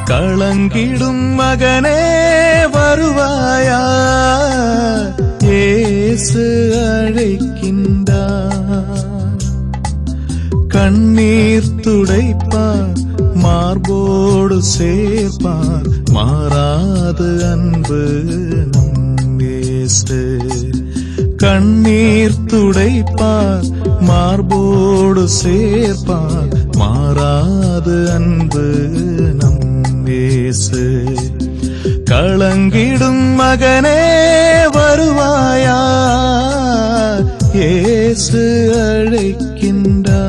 களங்கிடும் மகனே வருவாயா, இயேசு அழைக்கின்றார். கண்ணீர் துடைப்பார், மார்போடு சேர்ப்பார், மாறாது அன்பு நம் இயேசு. கண்ணீர் துடைப்பார், மார்போடு சேர்ப்பார், மாறாது அன்பு நம் இயேசு. களங்கிடும் மகனே வருவாயா, இயேசு அழைக்கின்றார்.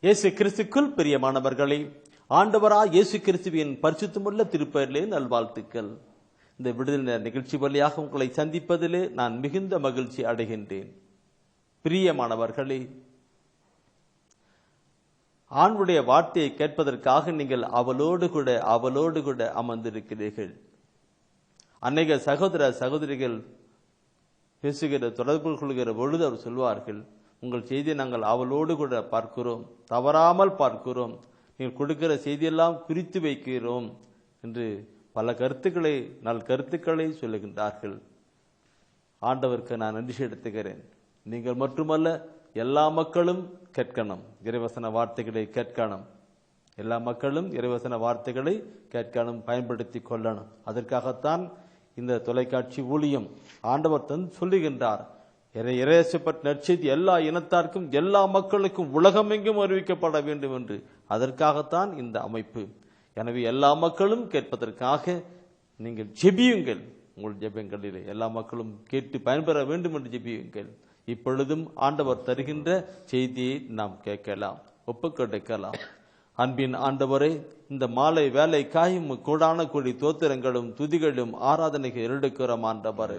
இயேசு கிறிஸ்துக்குள் பிரியமானவர்களே, ஆண்டவராய் இயேசு கிறிஸ்துவின் பரிசுத்தமுள்ள திருப்பெயரிலே நல்வாழ்த்துக்கள். இந்த விடுதலை நிகழ்ச்சி வழியாக உங்களை சந்திப்பதிலே நான் மிகுந்த மகிழ்ச்சி அடைகின்றேன். பிரியமானவர்களே, ஆண்டுடைய வார்த்தையை கேட்பதற்காக நீங்கள் அவளோடு கூட அமர்ந்திருக்கிறீர்கள். அநேக சகோதர சகோதரிகள் பேசுகிற தொடர்பு கொள்கிற பொழுது அவர் சொல்வார்கள், உங்கள் செய்தியை நாங்கள் அவளோடு கூட பார்க்கிறோம், தவறாமல் பார்க்கிறோம், நீங்கள் கொடுக்கிற செய்தியெல்லாம் குறித்து வைக்கிறோம் என்று பல கருத்துக்களை சொல்லுகின்றார்கள். ஆண்டவருக்கு நான் நன்றி செலுத்துகிறேன். நீங்கள் மட்டுமல்ல, எல்லா மக்களும் கேட்கணும், இறைவசன வார்த்தைகளை கேட்கணும். எல்லா மக்களும் இறைவசன வார்த்தைகளை கேட்கணும், பயன்படுத்தி கொள்ளணும். அதற்காகத்தான் இந்த தொலைக்காட்சி ஊழியம். ஆண்டவர் சொல்லுகின்றார், இறையேசப்பட்ட நற்செய்தி எல்லா இனத்தார்க்கும் எல்லா மக்களுக்கும் உலகமெங்கும் அறிவிக்கப்பட வேண்டும் என்று. அதற்காகத்தான் இந்த அமைப்பு. எனவே எல்லா மக்களும் கேட்பதற்காக நீங்கள் ஜெபியுங்கள். உங்கள் ஜெபங்களிலே எல்லா மக்களும் கேட்டு பயன்பெற வேண்டும் என்று ஜெபியுங்கள். இப்பொழுதும் ஆண்டவர் தருகின்ற செய்தியை நாம் கேட்கலாம், ஒப்புக்கொடுக்கலாம். அன்பின் ஆண்டவரே, இந்த மாலை வேலை காயும் கூடான கூடி தோத்திரங்களும் துதிகளும் ஆராதனைகள் எடுக்கிறோம். ஆண்டவரே,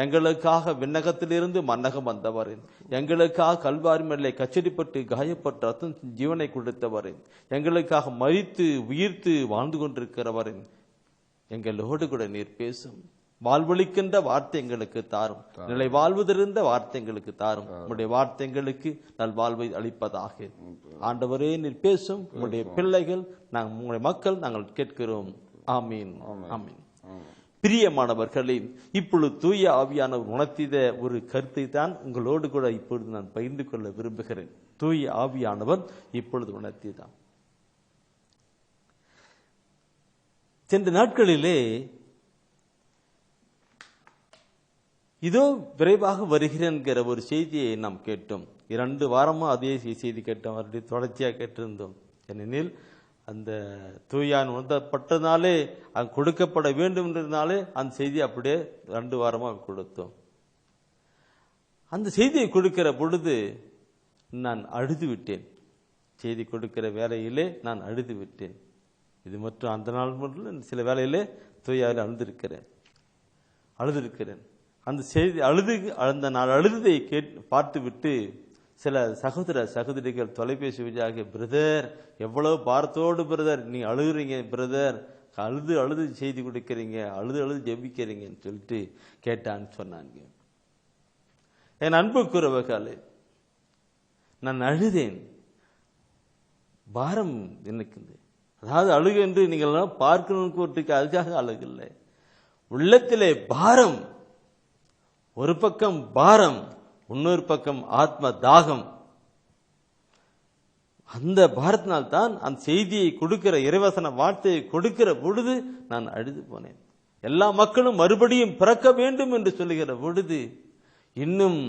எங்களுக்காக விண்ணகத்திலிருந்து மன்னகம் வந்தவரே, எங்களுக்காக கல்வாரி மேலே கச்சடிப்பட்டு காயப்பட்டு ரத்தம் ஜீவனை கொடுத்தவரே, எங்களுக்காக மரித்து உயிர்த்து வாழ்ந்து கொண்டிருக்கிறவரே, எங்களோடு கூட நீர் பேசும். வாழ்வளிக்கின்ற வார்த்தை எங்களுக்கு தாரும், நிலை வாழ்வதிருந்த வார்த்தை எங்களுக்கு தாரும். உங்களுடைய வார்த்தை எங்களுக்கு நல்வாழ்வை அளிப்பதாக. ஆண்டவரே, நீர் பேசும். உங்களுடைய பிள்ளைகள், உங்களுடைய மக்கள் நாங்கள் கேட்கிறோம். ஆமீன், ஆமீன். பிரியமானவர்களே, இப்பொழுது தூய ஆவியானவர் உணர்த்திய ஒரு கருத்தை தான் உங்களோடு கூட இப்பொழுது நான் பகிர்ந்து கொள்ள விரும்புகிறேன். தூய ஆவியானவர் இப்பொழுது உணர்த்தியதான். சென்ற நாட்களிலே இதோ விரைவாக வருகிறேன் என்கிற ஒரு செய்தியை நாம் கேட்டோம். 2 வாரமும் அதே செய்தி கேட்டோம், அவருடைய தொடர்ச்சியாக கேட்டிருந்தோம். ஏனெனில் அந்த தூயான் உணர்த்தப்பட்டனாலே அது கொடுக்கப்பட வேண்டும் என்றனாலே அந்த செய்தி அப்படியே 2 வாரமாக கொடுத்தோம். அந்த செய்தியை கொடுக்கிற பொழுது நான் அழுது விட்டேன். செய்தி கொடுக்கிற வேலையிலே நான் அழுது விட்டேன். இது மட்டும் அந்த நாள் மட்டும் சில வேலையிலே தூயாவில் அழுதிருக்கிறேன். அந்த செய்தி அந்த நாள் அழுதை பார்த்து விட்டு சில சகோதர சகோதரிகள் தொலைபேசி வழியாக, பிரதர் எவ்வளவு பாரத்தோடு பிரதர் நீ அழுகுறீங்க பிரதர், அழுது செய்தி கொடுக்கிறீங்க, அழுது ஜெபிக்கிறீங்கன்னு சொல்லிட்டு கேட்டான்னு சொன்னாங்க. என் அன்புக்குறவர்களே, நான் அழுதேன். பாரம் எனக்கு, அதாவது அழுகு என்று நீங்கள் பார்க்கணும்னு அதுக்காக அழுகலை. உள்ளத்திலே பாரம், ஒரு பக்கம் பாரம், இன்னொரு பக்கம் ஆத்ம தாகம். அந்த பாரத்தினால் தான் அந்த செய்தியை கொடுக்கிற இறைவசன வார்த்தையை கொடுக்கிற பொழுது நான் அழுது போனேன். எல்லா மக்களும் மறுபடியும் பிறக்க வேண்டும் என்று சொல்லுகிற பொழுது, இன்னும்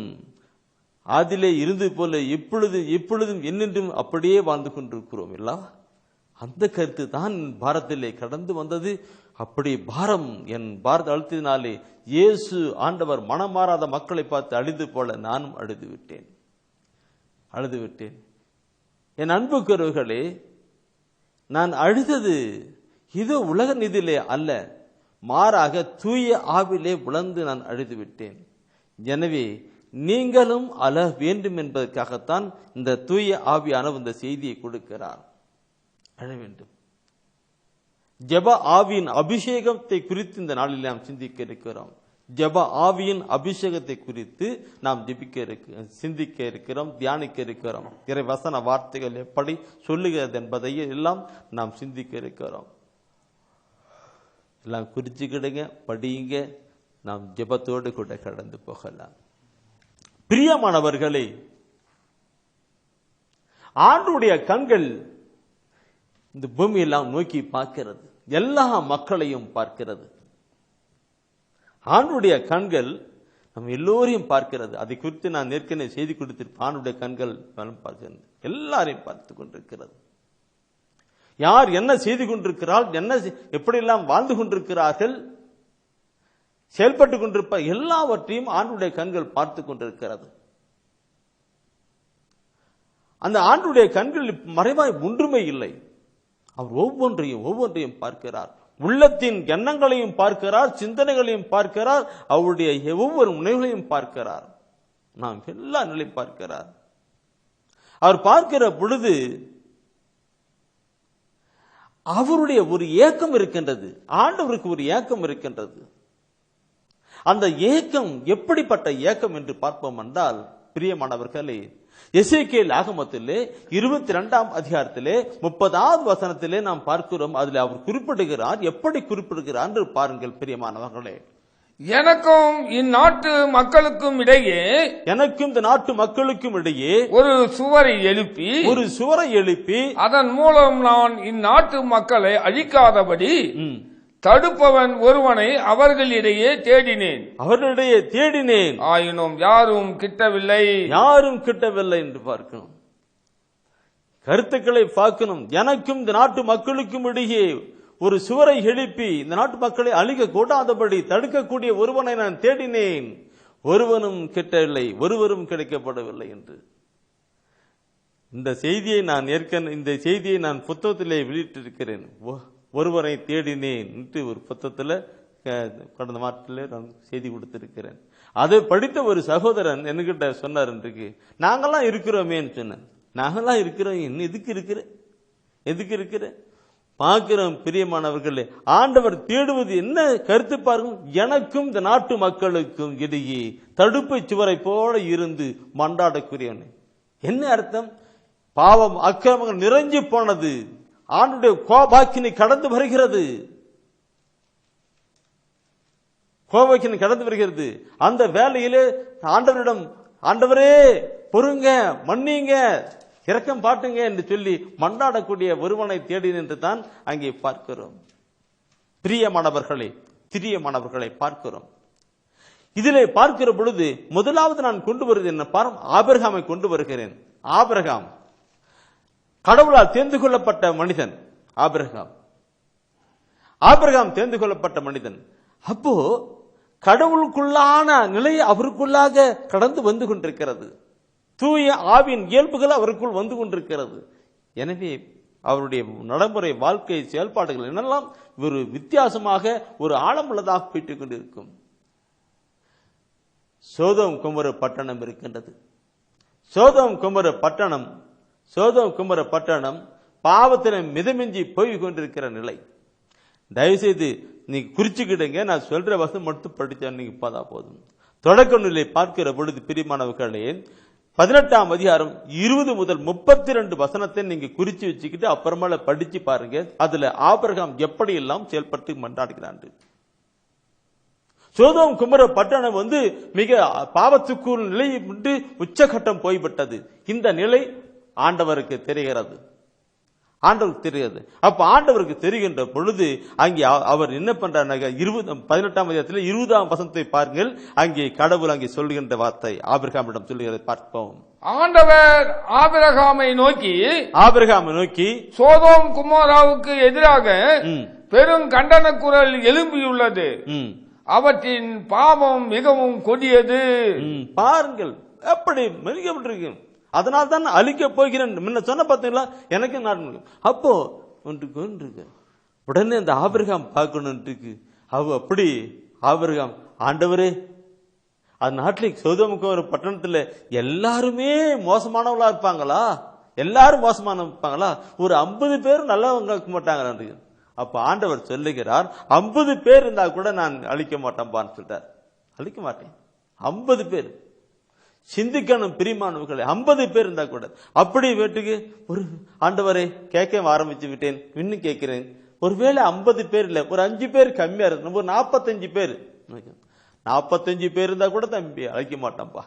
ஆதிலே இருந்து போல எப்பொழுதும் என்னென்றும் அப்படியே வாழ்ந்து கொண்டிருக்கிறோம் இல்லவா? அந்த கருத்து தான் பாரத்திலே கடந்து வந்தது. அப்படி பாரம் என் பாரத அழுத்தினாலே இயேசு ஆண்டவர் மனம் மாறாத மக்களை பார்த்து அழுது போல நானும் அழுது விட்டேன். என் அன்புக்குறவர்களே, நான் அழுதது இது உலக நிதியிலே அல்ல, மாறாக தூய ஆவிலே உழந்து நான் அழுது விட்டேன். எனவே நீங்களும் அழ வேண்டும் என்பதற்காகத்தான் இந்த தூய ஆவியானவர் இந்த செய்தியை கொடுக்கிறார். அழ வேண்டும். ஜெப ஆவியின் அபிஷேகத்தை குறித்து இந்த நாளில் நாம் சிந்திக்க இருக்கிறோம். ஜெப ஆவியின் அபிஷேகத்தை குறித்து நாம் சிந்திக்க இருக்கிறோம், தியானிக்க இருக்கிறோம். இறை வசன வார்த்தைகள் எப்படி சொல்லுகிறது என்பதை எல்லாம் நாம் சிந்திக்க இருக்கிறோம். எல்லாம் குறிச்சுக்கிடுங்க, படியுங்க, நாம் ஜெபத்தோடு கூட கடந்து போகலாம். பிரியமானவர்களே, ஆண்டவருடைய கண்கள் இந்த பூமியெல்லாம் நோக்கி பார்க்கிறது, எல்லா மக்களையும் பார்க்கிறது. ஆண்டவருடைய கண்கள் நம்ம எல்லோரையும் பார்க்கிறது. அதை குறித்து நான் ஏற்கனவே செய்தி கொடுத்திருப்பேன். ஆண்டவருடைய கண்கள் பார்க்கிறது, எல்லாரையும் பார்த்து கொண்டிருக்கிறது. யார் என்ன செய்து கொண்டிருக்கிறாள், என்ன எப்படியெல்லாம் வாழ்ந்து கொண்டிருக்கிறார்கள், செயல்பட்டு கொண்டிருப்ப எல்லாவற்றையும் ஆண்டவருடைய கண்கள் பார்த்து கொண்டிருக்கிறது. அந்த ஆண்டவருடைய கண்கள் மறைவாய் ஒன்றுமே இல்லை. அவர் ஒவ்வொன்றையும் பார்க்கிறார். உள்ளத்தின் எண்ணங்களையும் பார்க்கிறார், சிந்தனைகளையும் பார்க்கிறார், அவருடைய ஒவ்வொரு முனைகளையும் பார்க்கிறார். நாம் எல்லா நிலையும் பார்க்கிறார். அவர் பார்க்கிற பொழுது அவருடைய ஒரு ஏக்கம் இருக்கின்றது, ஆண்டவருக்கு ஒரு ஏக்கம் இருக்கின்றது. அந்த ஏக்கம் எப்படிப்பட்ட ஏக்கம் என்று பார்ப்போம் என்றால், பிரியமானவர்களே, எசேக்கியேல் ஆகமத்திலே 22ஆம் அதிகாரத்திலே 30வது வசனத்திலே நாம் பார்க்கிறோம். அதில் அவர் குறிப்பிடுகிறார். எப்படி குறிப்பிடுகிறார் என்று பாருங்கள் பிரியமானவர்களே. எனக்கும் இந்நாட்டு மக்களுக்கும் இடையே, எனக்கும் இந்த நாட்டு மக்களுக்கும் இடையே ஒரு சுவரை எழுப்பி அதன் மூலம் நான் இந்நாட்டு மக்களை அழிக்காதபடி தடுப்பவன் ஒருவனை அவர்களிடையே தேடினேன். ஆயினும் யாரும் கிட்டவில்லை என்று பார்க்கணும். கருத்துக்களை பார்க்கணும். எனக்கும் இந்த நாட்டு மக்களுக்கும் இடையே ஒரு சுவரை எழுப்பி இந்த நாட்டு மக்களை அழிக்க கூடாதபடி தடுக்கக்கூடிய ஒருவனை நான் தேடினேன், ஒருவனும் கிட்டவில்லை, ஒருவரும் கிடைக்கப்படவில்லை என்று. இந்த செய்தியை நான் புத்தகத்திலே வெளியிட்டிருக்கிறேன். ஒருவரை தேடினேன் என்று ஒரு புத்தகத்தில் கடந்த மாதத்திலே நான் செய்தி கொடுத்திருக்கிறேன். அதை படித்த ஒரு சகோதரன் என்கிட்ட சொன்னார், இன்றைக்கு நாங்கெல்லாம் இருக்கிறோமேன்னு சொன்னேன். நாங்கெல்லாம் இருக்கிறோம், இன்னும் எதுக்கு இருக்கிற பார்க்கிறோம். பிரியமானவர்களே, ஆண்டவர் தேடுவது என்ன கருத்து பாருங்க. எனக்கும் இந்த நாட்டு மக்களுக்கும் இடையே தடுப்பை சுவரை போல இருந்து மண்டாடக்கூடியவன். என்ன அர்த்தம்? பாவம் அக்கிரமங்கள் நிறைஞ்சு போனது, ஆண்டுடைய கோபாக்கினை கடந்து வருகிறது. அந்த வேலையிலே ஆண்டவரிடம், ஆண்டவரே பொறுங்க, மன்னிங்க, இரக்கம் பாட்டுங்க என்று சொல்லி மண்டாடக்கூடிய ஒருவனை தேடினேன் என்று தான் அங்கே பார்க்கிறோம். பிரியமானவர்களை பார்க்கிறோம். இதிலே பார்க்கிற பொழுது முதலாவது நான் கொண்டு வருவது என்ன பாரும், ஆபிரகாமை கொண்டு வருகிறேன். ஆபிரகாம் கடவுளால் தேர்ந்து கொள்ளப்பட்ட மனிதன். ஆபிரகாம் தேர்ந்து கொள்ளப்பட்ட மனிதன். அப்போ கடவுளுக்குள்ளான நிலை அவருக்குள்ளாக கடந்து வந்து கொண்டிருக்கிறது. தூய ஆவின் இயல்புகள் அவருக்குள் வந்து கொண்டிருக்கிறது. எனவே அவருடைய நடைமுறை வாழ்க்கை செயல்பாடுகள் என்னெல்லாம் ஒரு வித்தியாசமாக ஒரு ஆழமுள்ளதாக போயிட்டுக் கொண்டிருக்கும். சோதோம் குமர பட்டணம் இருக்கின்றது. சோதோம் குமர பட்டணம் பாவத்தினை மிதமிஞ்சி போய் கொண்டிருக்கிற நிலை. தயவுசெய்து நீங்க குறிச்சுக்கிடுங்க, நான் சொல்ற வசனம் மட்டும் படிச்சா நீங்க பார்த்தா போதும். தொடக்க நூலை பார்க்கிற பொழுது பிரியமானவர்களே, 18ஆம் அதிகாரம் 20 முதல் 32 வசனத்தை நீங்க குறிச்சு வச்சுக்கிட்டு அப்புறமா படிச்சு பாருங்க. அதுல ஆபிரகாம் எப்படி எல்லாம் செயல்பட்டு மன்றாடுகிறான். சோதோம் குமர பட்டணம் மிக பாவத்துக்குள் நிலை உச்சகட்டம் போய்விட்டது. இந்த நிலை ஆண்டவருக்கு தெரிகிறது. அப்ப ஆண்டவருக்கு தெரிகின்ற பொழுது அங்கே அவர் என்ன பண்றார்? 18ஆம் அதிகாரத்தில் 20ஆம் வசனத்தை பாருங்கள். அங்கே கடவுள் அங்கே சொல்லுகின்ற வார்த்தை ஆபிரகாமிடம் சொல்லுகிறதை பார்ப்போம். ஆண்டவர் ஆபிரகாமை நோக்கி சோதோம் குமோராவுக்கு எதிராக பெரும் கண்டன குரல் எழும்பியுள்ளது, அவற்றின் பாவம் மிகவும் கொடியது. பாருங்கள் எப்படி மெருகப்பட்டிருக்கு. அதனால் தான் அழிக்க போகிறேன் முன்ன சொன்ன பார்த்தீங்களா? எனக்கு அப்போ ஒன்றுக்கு உடனே அந்த ஆபிரகாம் பார்க்கணும். அப்படி ஆபிரகாம், ஆண்டவரே, அந்த நாட்டில் சோதோமுக்கு ஒரு பட்டணத்துல எல்லாருமே மோசமானவங்களா இருப்பாங்களா? எல்லாரும் மோசமான இருப்பாங்களா? ஒரு 50 பேர் நல்லவங்க இருக்க மாட்டாங்க. அப்ப ஆண்டவர் சொல்லுகிறார் 50 பேர் இருந்தா கூட நான் அழிக்க மாட்டேன்பான்னு சொல்றார். அழிக்க மாட்டேன். 50 பேர் சிந்திக்கணும் பிரிமானவர்களே. 50 பேர் இருந்தா கூட அப்படி வீட்டுக்கு ஒரு ஆண்டவரே கேட்க ஆரம்பிச்சு விட்டேன், இன்னும் கேட்கிறேன். ஒருவேளை 50 பேர் இல்ல, ஒரு 5 பேர் கம்மியா இருக்கு, ஒரு 45 பேர் 45 பேர் இருந்தா கூட தம்பி அழைக்க மாட்டான்பா.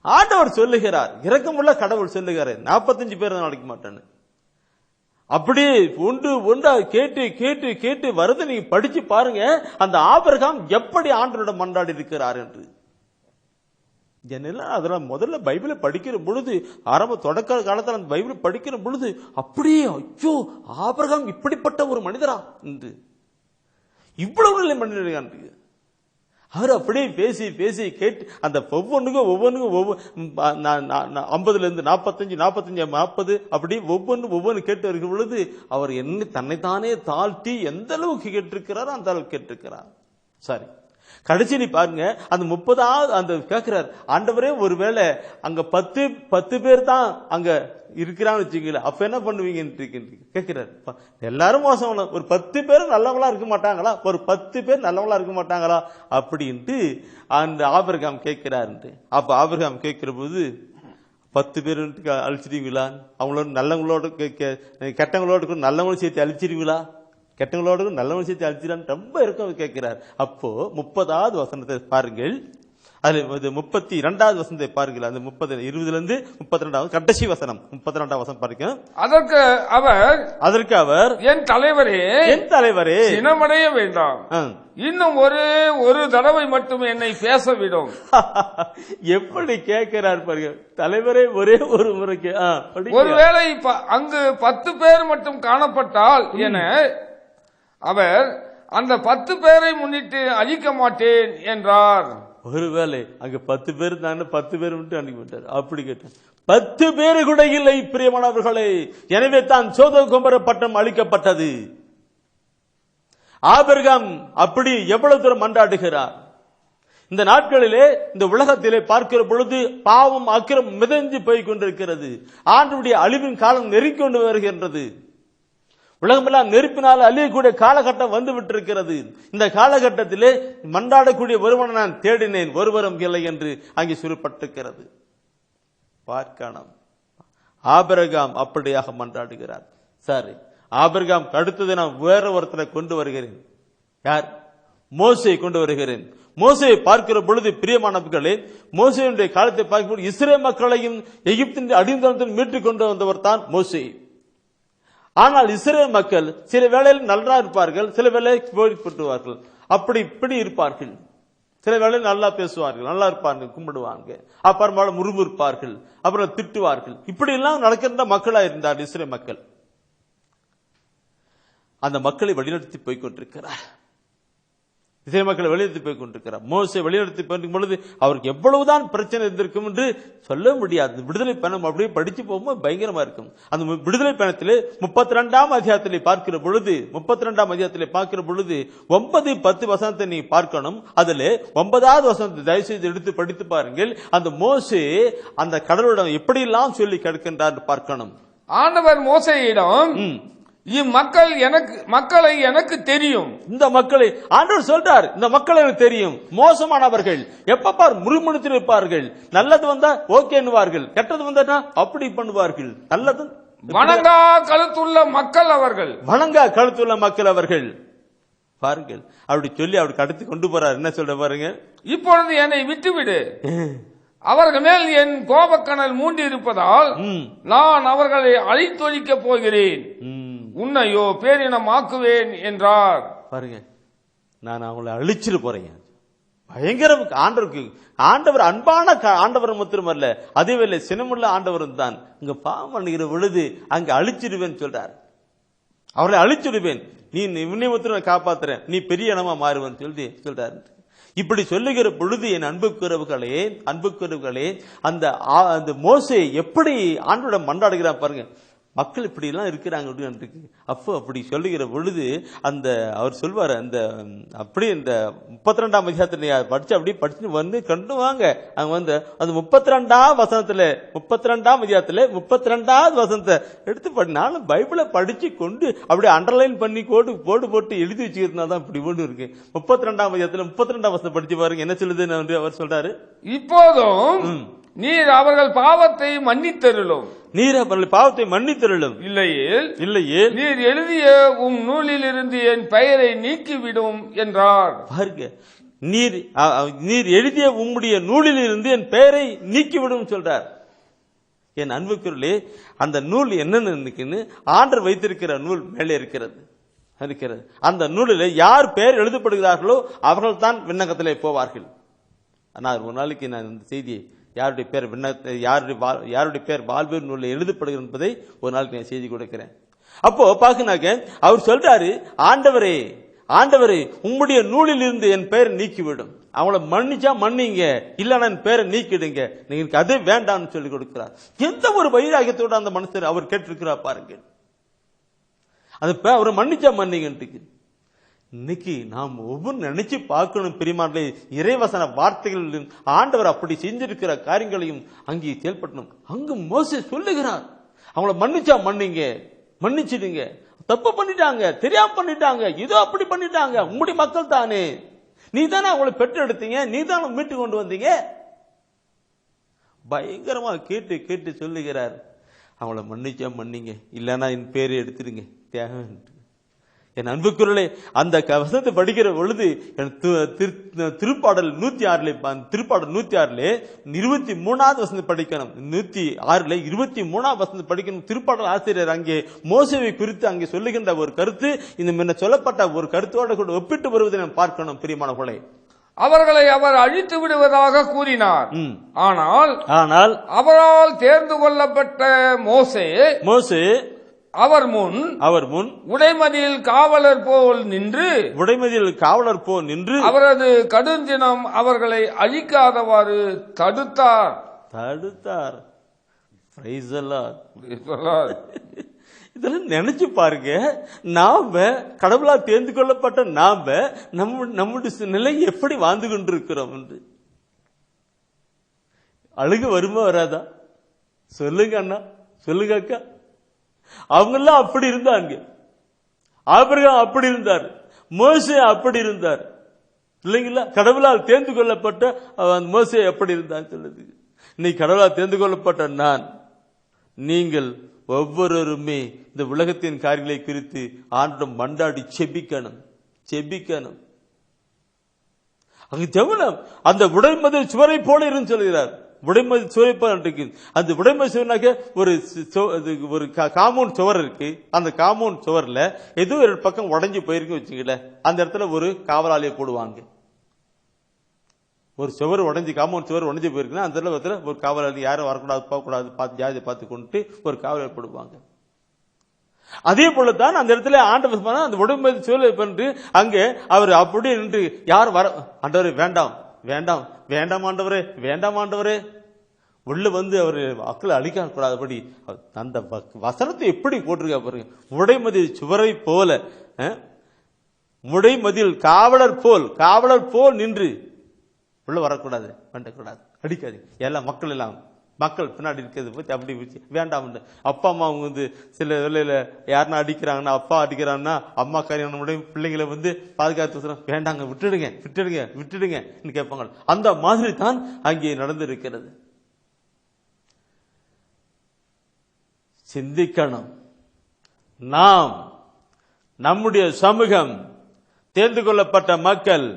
ஆண்டவர் சொல்லுகிறார், இரக்கமுள்ள கடவுள் சொல்லுகிறார் 45 பேர் தான் அழைக்க மாட்டேன்னு. அப்படியே ஒன்று ஒன்றா கேட்டு கேட்டு கேட்டு வருது. நீங்க படிச்சு பாருங்க அந்த ஆபிரகாம் எப்படி ஆண்டவரிடம் மன்றாடி இருக்கிறார் என்று. அதெல்லாம் முதல்ல பைபிளை படிக்கிற பொழுது, ஆரம்ப தொடக்க காலத்தில் அந்த பைபிளை படிக்கிற பொழுது அப்படியே ஐயோ ஆபிரகாம் இப்படிப்பட்ட ஒரு மனிதரா என்று, இவ்வளவு நல்ல மனிதர். அவர் அப்படியே பேசி பேசி கேட்டு அந்த ஒவ்வொன்றுக்கும் 50ல இருந்து 45 45 40 அப்படி ஒவ்வொன்று கேட்டு வருகிற பொழுது அவர் என்ன தன்னைத்தானே தாழ்த்தி எந்த அளவுக்கு கேட்டிருக்கிறாரோ அந்த அளவுக்கு கேட்டிருக்கிறார். சரி, கடைசி பாருங்க அந்த 30வது அந்த கேட்கிறார், ஆண்டவரே ஒருவேளை அங்க 10 பேர் தான் அங்க இருக்கிறான்னு வச்சுக்கல, அப்ப என்ன பண்ணுவீங்க கேட்கிறார். எல்லாரும் மோசம், ஒரு 10 பேர் நல்லவங்களா இருக்க மாட்டாங்களா, ஒரு 10 பேர் நல்லவங்களா இருக்க மாட்டாங்களா அப்படின்ட்டு அந்த ஆபிரகாம் கேட்கிறார். அப்ப ஆபிரகாம் கேட்கிற போது 10 பேர் அழிச்சிருவீங்களா, அவங்களோட நல்லவங்களோட கெட்டவங்களோட நல்லவங்களும் சேர்த்து அழிச்சிருவீங்களா, கெட்டவங்களோட நல்லவன் சேர்த்து அழிச்சிடான்னு ரொம்ப இருக்கும் கேட்கிறார். அப்போ 30வது வசனத்தை பாருங்கள், அதுல 32வது வசனத்தை பாருங்கள். அந்த 20ல இருந்து 32வது கடைசி வசனம் 32வது வசனம் பாருங்க. அதற்கு அவர் என் தலைவரே சினமடைய வேண்டாம், இன்னும் ஒரு தடவை மட்டும் என்னை பேச விடும். எப்படி கேட்கிறார் பாருங்க தலைவரே, ஒரே ஒரு முறைக்கு. ஒருவேளை அங்கு 10 பேர் மட்டும் காணப்பட்டால் என அவர் அந்த 10 பேரை முன்னிட்டு அழிக்க மாட்டேன் என்றார். ஒருவேளை அங்க 10 பேர் தானே, 10 பேர் மட்டும் அனுப்பி விட்டார். அப்படி கேட்டார். 10 பேரு கூட இல்லை பிரியமானவர்களே. எனவே தான் சோதோம் கொமோரா பட்டணம் அழிக்கப்பட்டது. ஆபிரகாம் அப்படி எவ்வளவு தூரம் மன்றாடுகிறார். இந்த நாட்களிலே இந்த உலகத்திலே பார்க்கிற பொழுது பாவம் அக்கிரம் மிதந்து போய் கொண்டிருக்கிறது. ஆண்டவருடைய அழிவின் காலம் நெருங்கொண்டு வருகின்றது. உலகமெல்லாம் நெருப்பினால் அழியக்கூடிய காலகட்டம் வந்து விட்டிருக்கிறது. இந்த காலகட்டத்திலே மன்றாடக்கூடிய ஒருவனை நான் தேடினேன், ஒருவரும் இல்லை என்று அங்கே சொல்லப்பட்டிருக்கிறது. பார்க்கணும், ஆபிரகாம் அப்படியாக மன்றாடுகிறார். சரி, ஆபிரகாம் அடுத்தது நான் வேற ஒருத்தரை கொண்டு வருகிறேன். யார்? மோசே கொண்டு வருகிறேன். மோசையை பார்க்கிற பொழுது பிரியமானவர்களே, மோசேயுடைய காலத்தை பார்க்கும்போது இஸ்ரேல் மக்களையும் எகிப்தின் அடிமைத்தனத்தில் மீட்டுக் கொண்டு வந்தவர் தான் மோசே. ஆனால் இஸ்ரேல் மக்கள் சில வேளையில் நல்லா இருப்பார்கள், சில வேளையில் போய்விட்டுவார்கள், அப்படி இப்படி இருப்பார்கள். சில வேளையில் நல்லா பேசுவார்கள், நல்லா இருப்பாங்க, கும்பிடுவாங்க, அப்புறமா முறுமுறுப்பார்கள், அப்புறம் திட்டுவார்கள். இப்படி எல்லாம் நடக்கின்ற மக்களா இருந்தார் இஸ்ரேல் மக்கள். அந்த மக்களை வழிநடத்தி போய் கொண்டிருக்கிறார். இஸ்ரேல் மக்களை வழிநடத்தி போய் கொண்டிருக்கிறார். மோசே வழிநடத்தி போகும் பொழுது அவருக்கு எவ்வளவுதான் பிரச்சனை இருந்திருக்கும் என்று சொல்ல முடியாது. விடுதலை பயணம் அப்படியே படிச்சு போகும்போது பயங்கரமா இருக்கும். அந்த விடுதலை பயணத்திலே 32ஆம் அதிகாரத்திலே பார்க்கிற பொழுது 32ஆம் அதிகாரத்திலே பார்க்கிற பொழுது 9, 10 வசனத்தை நீ பார்க்கணும். அதுல 9வது வசனத்தை தயவு செய்து எடுத்து படித்து பாருங்கள். அந்த மோசே அந்த கடவுளிடம் எப்படி எல்லாம் சொல்லி கேட்கின்றார் பார்க்கணும். ஆண்டவர் மோசேயிடம் மக்களை எனக்கு தெரியும். இந்த மக்களை ஆண்டவர் சொல்றார், இந்த மக்களை எனக்கு தெரியும். மோசமானவர்கள், எப்ப பார் முறுமுணுத்தில் இருப்பார்கள். நல்லது வந்தா ஓகே பண்ணுவார்கள், கெட்டது வந்தா அப்படி பண்ணுவார்கள். நல்லது வணங்கா கழுத்துள்ள மக்கள் அவர்கள், வணங்கா கழுத்துள்ள மக்கள் அவர்கள். பாருங்கள், அப்படி சொல்லி அவருக்கு அடுத்து கொண்டு போறார். என்ன சொல்ற பாருங்க, இப்பொழுது என்னை விட்டுவிடு, அவர்கள் மேல் என் கோபக்கணல் மூண்டி இருப்பதால் நான் அவர்களை அழித்தொழிக்க போகிறேன், உன்னையோ பேரினமாக்குவேன் என்றார். பாருங்க, நான் அவங்களை அழிச்சிட்டு போறேன். பயங்கர ஆண்டவர் அன்பான ஆண்டவர் மாத்திரமல்ல, அதேவேளை சினமுள்ள ஆண்டவரும் தான். இங்க பாவம் பண்ணுகிற பொழுது அங்க அழிச்சிடுவேன் சொல்றார். அவர்களை அழிச்சிடுவேன், நீ உன்னை மாத்திரம் காப்பாத்துறேன், நீ பெரிய இனமா மாறுவேன் சொல்லி சொல்றாரு. இப்படி சொல்லுகிற பொழுது என் அன்புக்குறவுகளே அந்த மோசே எப்படி ஆண்டவரிடம் மன்றாடுகிறார் பாருங்க. மக்கள் இப்படி எல்லாம் இருக்கிறாங்க. அப்போ அப்படி சொல்லுகிற பொழுது அந்த அவர் சொல்வார், அந்த அப்படி இந்த 32ஆம் அதிகாரத்துல படிச்சு அப்படியே படிச்சுட்டு வந்து கண்டு வாங்க. அங்க வந்து அது 32ஆம் வசனத்துல 32ஆம் அதிகாரத்துல 32வது வசனத்தை எடுத்து நானும் பைபிளை படிச்சு கொண்டு அப்படியே அண்டர்லைன் பண்ணி போட்டு எழுதி வச்சுக்கிறதுனால இப்படி ஒன்று இருக்கு. 32ஆம் அதிகாரத்துல 32ஆம் வசனம் படிச்சு பாருங்க என்ன சொல்லுது. அவர் சொல்றாரு, இப்போதும் நீர் அவர்கள் பாவத்தை மன்னித்தருளும். நீர் அவர்கள் பாவத்தை மன்னித்தருளும். இல்லையே நீர் எழுதிய உம் நூலில் இருந்து என் பெயரை நீக்கிவிடும் என்றார். பாருங்க, நீர் எழுதிய உம்முடைய நூலில் இருந்து என் பெயரை நீக்கிவிடும் சொல்றார். என் அன்புக்குள்ளே அந்த நூல் என்னன்னு ஆண்டவர் வைத்திருக்கிற நூல் மேலே இருக்கிறது. அந்த நூலில் யார் பெயர் எழுதப்படுகிறார்களோ அவர்கள் தான் விண்ணகத்திலே போவார்கள். ஆனால் ஒரு நாளைக்கு நான் இந்த செய்தியை யாருடைய பேர் வாழ்வு நூலில் எழுதப்படுகிறது என்பதை ஒரு நாளைக்கு நான் செய்தி கொடுக்கிறேன். அப்போ பாக்குனாக்க அவர் சொல்றாரு, ஆண்டவரே உம்முடைய நூலில் இருந்து என் பெயரை நீக்கிவிடும். அவங்கள மன்னிச்சா மன்னிங்க, இல்லன்னா என் பேரை நீக்கிடுங்க, நீங்க அது வேண்டாம்னு சொல்லி கொடுக்கிறார். எந்த ஒரு வைராகியத்தோட அந்த மனுஷர் அவர் கேட்டிருக்கிறார் பாருங்க. அது அவரை மன்னிச்சா மன்னிங்க. இன்னைக்கு நாம் ஒவ்வொரு நினைச்சு பார்க்கணும் பிரியமானே, இறைவசன வார்த்தைகள் ஆண்டவர் அப்படி செஞ்சிருக்கிற காரியங்களையும் அங்கே செயல்படணும். அங்கு மோசே சொல்லுகிறார், அவங்கள மன்னிச்சா மன்னிங்க, மன்னிச்சிடுங்க, தப்பு பண்ணிட்டாங்க, தெரியாம பண்ணிட்டாங்க, இதோ அப்படி பண்ணிட்டாங்க, உங்களுடைய மக்கள் தானே, நீ தானே அவங்களை பெற்றெடுத்தீங்க, நீ தானே மீட்டு கொண்டு வந்தீங்க. பயங்கரமா கேட்டு சொல்லுகிறார், அவங்கள மன்னிச்சா மன்னிங்க, இல்லைன்னா என் பேரை எடுத்துடுங்க தேவை. என் அன்புக்குள்ளே அந்த வசனத்தை படிக்கிற பொழுது திருப்பாடல் 106 23வது வசனத்தை படிக்கணும். 106 23வது வசனத்தை படிக்கணும். திருப்பாடல் ஆசிரியர் அங்கே மோசேவை குறித்து அங்கே சொல்லுகின்ற ஒரு கருத்து இந்த முன்ன சொல்லப்பட்ட ஒரு கருத்தோடு கூட ஒப்பிட்டு வருவதை நாம் பார்க்கணும் பிரியமானவர்களே. அவர்களை அவர் அழித்து விடுவதாக கூறினார். ஆனால் அவரால் தேர்ந்து கொள்ளப்பட்ட மோசே அவர் முன் உடைமதில் காவலர் போல் நின்று அவரது கடுஞ்சினம் அவர்களை அழிக்காதவாறு தடுத்தார். இதெல்லாம் நினைச்சு பாருங்க, நாம கடவுளால் தேர்ந்து கொள்ளப்பட்ட நம்முடைய நிலை எப்படி வாழ்ந்து கொண்டிருக்கிறோம் என்று. அழுகு வருமா வராதா? சொல்லுங்க அண்ணா, சொல்லுங்க அக்கா. அவங்கெல்லாம் அப்படி இருந்தாங்க. ஆபிரகாம் அப்படி இருந்தார், மோசே அப்படி இருந்தார் இல்லைங்களா? கடவுளால் தேர்ந்து கொள்ளப்பட்ட மோசே எப்படி இருந்தார் சொல்லுது. இன்னைக்கு கடவுளால் தேர்ந்து கொள்ளப்பட்ட நீங்கள் ஒவ்வொருவருமே இந்த உலகத்தின் காரியங்களை குறித்து ஆண்டிடம் மண்டாடி செபிக்கணும். அங்கு ஜெபம் அந்த உடைமதில் சுவரை போல இருந்து சொல்கிறார். உடைமதி சுவரை போல அந்த உடைமதி சுவர்னாக்க ஒரு காம்பவுண்ட் சுவர் இருக்கு. அந்த காம்பவுண்ட் சுவர்ல ஏதோ ஒரு பக்கம் உடைஞ்சு போயிருக்கு வச்சுக்கல, அந்த இடத்துல ஒரு காவலாளியை போடுவாங்க. ஒரு சுவர் உடைஞ்சு காம்பவுண்ட் சுவர் உடைஞ்சு போயிருக்குன்னா அந்த இடத்துல ஒரு காவலாளி, யாரும் வரக்கூடாது போகக்கூடாது பார்த்து ஜாதியை பார்த்து கொண்டு ஒரு காவலாளி போடுவாங்க. அதே போலதான் அந்த இடத்துல ஆண்டவர் அந்த உடைமதி சுவரை பண்ணி அங்கே அவர் அப்படியே நின்று யார் வர, ஆண்டவரே வேண்டாம் வேண்டாம் வேண்டாம் ஆண்டவரே, வேண்டாம் ஆண்டவரே, உள்ள வந்து அவர் மக்களை அழிக்க கூடாதபடி அந்த வசனத்தை எப்படி போட்டிருக்கா பாருங்க. உடைமதில் சுவரை போல, உடைமதில் காவலர் போல் நின்று உள்ள வரக்கூடாது, வேண்டக்கூடாது, அடிக்காது. எல்லாம் மக்கள் பின்னாடி இருக்கிறது பத்தி அப்படி வேண்டாம். அப்பா அம்மா அவங்க வந்து சில வேலையில யாருன்னா அடிக்கிறாங்கன்னா, அப்பா அடிக்கிறாங்கன்னா அம்மா காரியங்களுடைய பிள்ளைங்களை வந்து பாதுகாத்து வேண்டாங்க, விட்டுடுங்க கேட்பாங்க. அந்த மாதிரி தான் அங்கே நடந்திருக்கிறது. சிந்திக்கணும். நாம், நம்முடைய சமூகம், தேர்ந்து கொள்ளப்பட்ட மக்கள்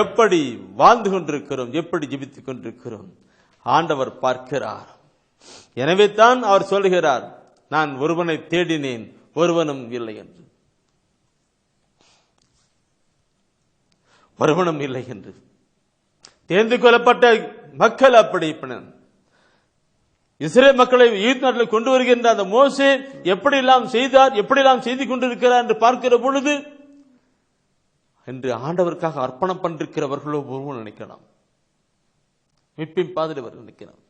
எப்படி வாழ்ந்து கொண்டிருக்கிறோம், எப்படி ஜெபித்துக் கொண்டிருக்கிறோம் ஆண்டவர் பார்க்கிறார். எனவே தான் அவர் சொல்கிறார், நான் ஒருவனை தேடினேன் ஒருவனும் இல்லை என்று. தேர்ந்து கொள்ளப்பட்ட மக்கள் அப்படி. இஸ்ரேல் மக்களை ஈத் நாட்டில் கொண்டு வருகின்ற அந்த மோசே எப்படியெல்லாம் செய்தார், எப்படியெல்லாம் செய்து கொண்டிருக்கிறார் என்று பார்க்கிற பொழுது என்று ஆண்டவருக்காக அர்ப்பணம் பண்ணிருக்கிறவர்களோ ஒருவன் நினைக்கலாம், மீட்பின் பாதிரிவர் நினைக்கிறார்.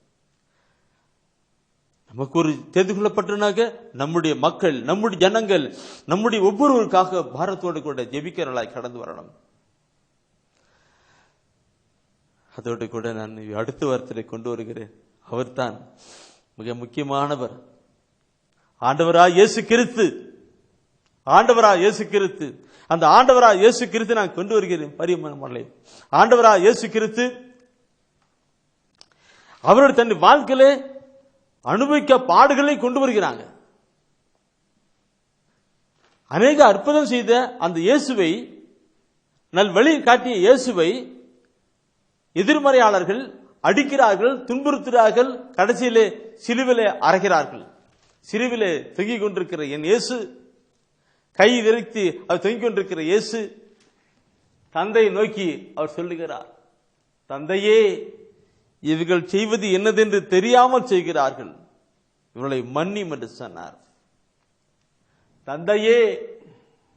நமக்கு ஒரு தெரிந்து கொள்ளப்பட்டனாக நம்முடைய மக்கள், நம்முடைய ஜனங்கள், நம்முடைய ஒவ்வொருவருக்காக பாரத்தோடு கூட ஜெபிக்கிறவர்களாய் கடந்து வரணும். அதோடு கூட நான் அடுத்த வார்த்தையை கொண்டு வருகிறேன். அவர்தான் மிக முக்கியமானவர். ஆண்டவராய் இயேசு கிறிஸ்து. ஆண்டவராய் இயேசு கிறிஸ்து. அந்த ஆண்டவராய் இயேசு கிறிஸ்து நான் கொண்டு வருகிறேன். பரிமாணமல்ல, ஆண்டவராய் இயேசு கிறிஸ்து அவருடைய தன் வாழ்க்கையிலே அனுபவிக்க பாடுகளை கொண்டு வருகிறாங்க. அநேக அற்புதம் செய்த அந்த இயேசுவை, நல்வழி காட்டிய இயேசுவை எதிர்மறையாளர்கள் அடிக்கிறார்கள், துன்புறுத்துகிறார்கள், கடைசியிலே சிலுவிலே அறைகிறார்கள். சிலுவிலே தொங்கிக் கொண்டிருக்கிற என் இயேசு, கை விரித்து அவர் தொங்கிக் கொண்டிருக்கிற இயேசு தந்தையை நோக்கி அவர் சொல்லுகிறார், தந்தையே, இவர்கள் செய்வது என்னதென்று தெரியாமல் செய்கிறார்கள், இவர்களை மன்னியும் என்று சொன்னார். தந்தையே,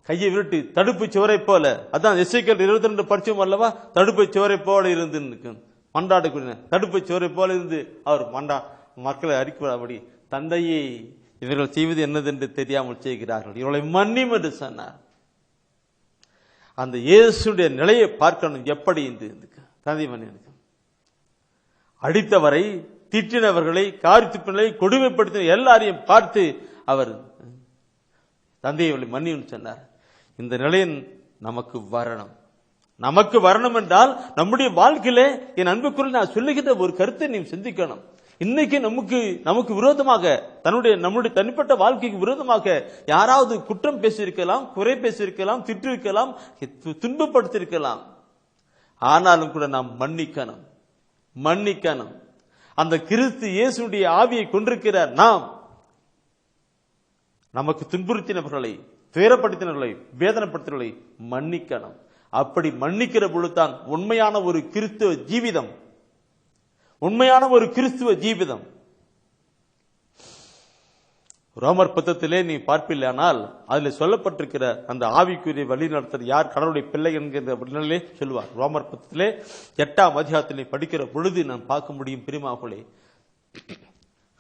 கையை விரட்டி தடுப்பு சுவரை போல, அதான் எசேக்கியேல் 22 படிச்சோம் அல்லவா, தடுப்பு சுவரை போல இருந்து மன்றாடக்கூடிய தடுப்பு சுவரை போல இருந்து அவர் மக்களை அறிக்கைப்படி, தந்தையே, இவர்கள் செய்வது என்னதென்று தெரியாமல் செய்கிறார்கள், இவர்களை மன்னியும் என்று சொன்னார். அந்த இயேசுடைய நிலையை பார்க்கணும். எப்படி தந்தை மன்னியும், அடித்தவரை, திட்டினவர்களை, காரித்துப்பினரை, கொடுமைப்படுத்தின எல்லாரையும் பார்த்து அவர் தந்தையை மன்னியும் சொன்னார். இந்த நிலையின் நமக்கு வரணும். நமக்கு வரணும் என்றால் நம்முடைய வாழ்க்கையிலே என் அன்புக்குள் நான் சொல்லுகின்ற ஒரு கருத்தை நீ சிந்திக்கணும். இன்னைக்கு நமக்கு விரோதமாக, நம்முடைய தனிப்பட்ட வாழ்க்கைக்கு விரோதமாக யாராவது குற்றம் பேசியிருக்கலாம், குறை பேசியிருக்கலாம், திட்டிருக்கலாம், துன்பப்படுத்தியிருக்கலாம். ஆனாலும் கூட நாம் மன்னிக்கணும். அந்த கிறிஸ்து இயேசுடைய ஆவியை கொண்டிருக்கிற நாம் நமக்கு துன்புறுத்தினவர்களை, துயரப்படுத்தினவர்களை, வேதனைப்படுத்தினவர்களை மன்னிக்கணும். அப்படி மன்னிக்கிற பொழுதுதான் உண்மையான ஒரு கிறிஸ்துவ ஜீவிதம். உண்மையான ஒரு கிறிஸ்துவ ஜீவிதம். ரோமர் புத்தகத்திலே நீ பார்ப்பில்லையானால் அதில் சொல்லப்பட்டிருக்கிற அந்த ஆவிக்குரிய வழி நடத்துற யார், கடவுளுடைய பிள்ளை என்கிற நிலையிலே சொல்லுவார். ரோமர் புத்தகத்திலே 8ஆம் அதிகாரத்திலே படிக்கிற பொழுது நான் பார்க்க முடியும் பிரியமானவர்களே,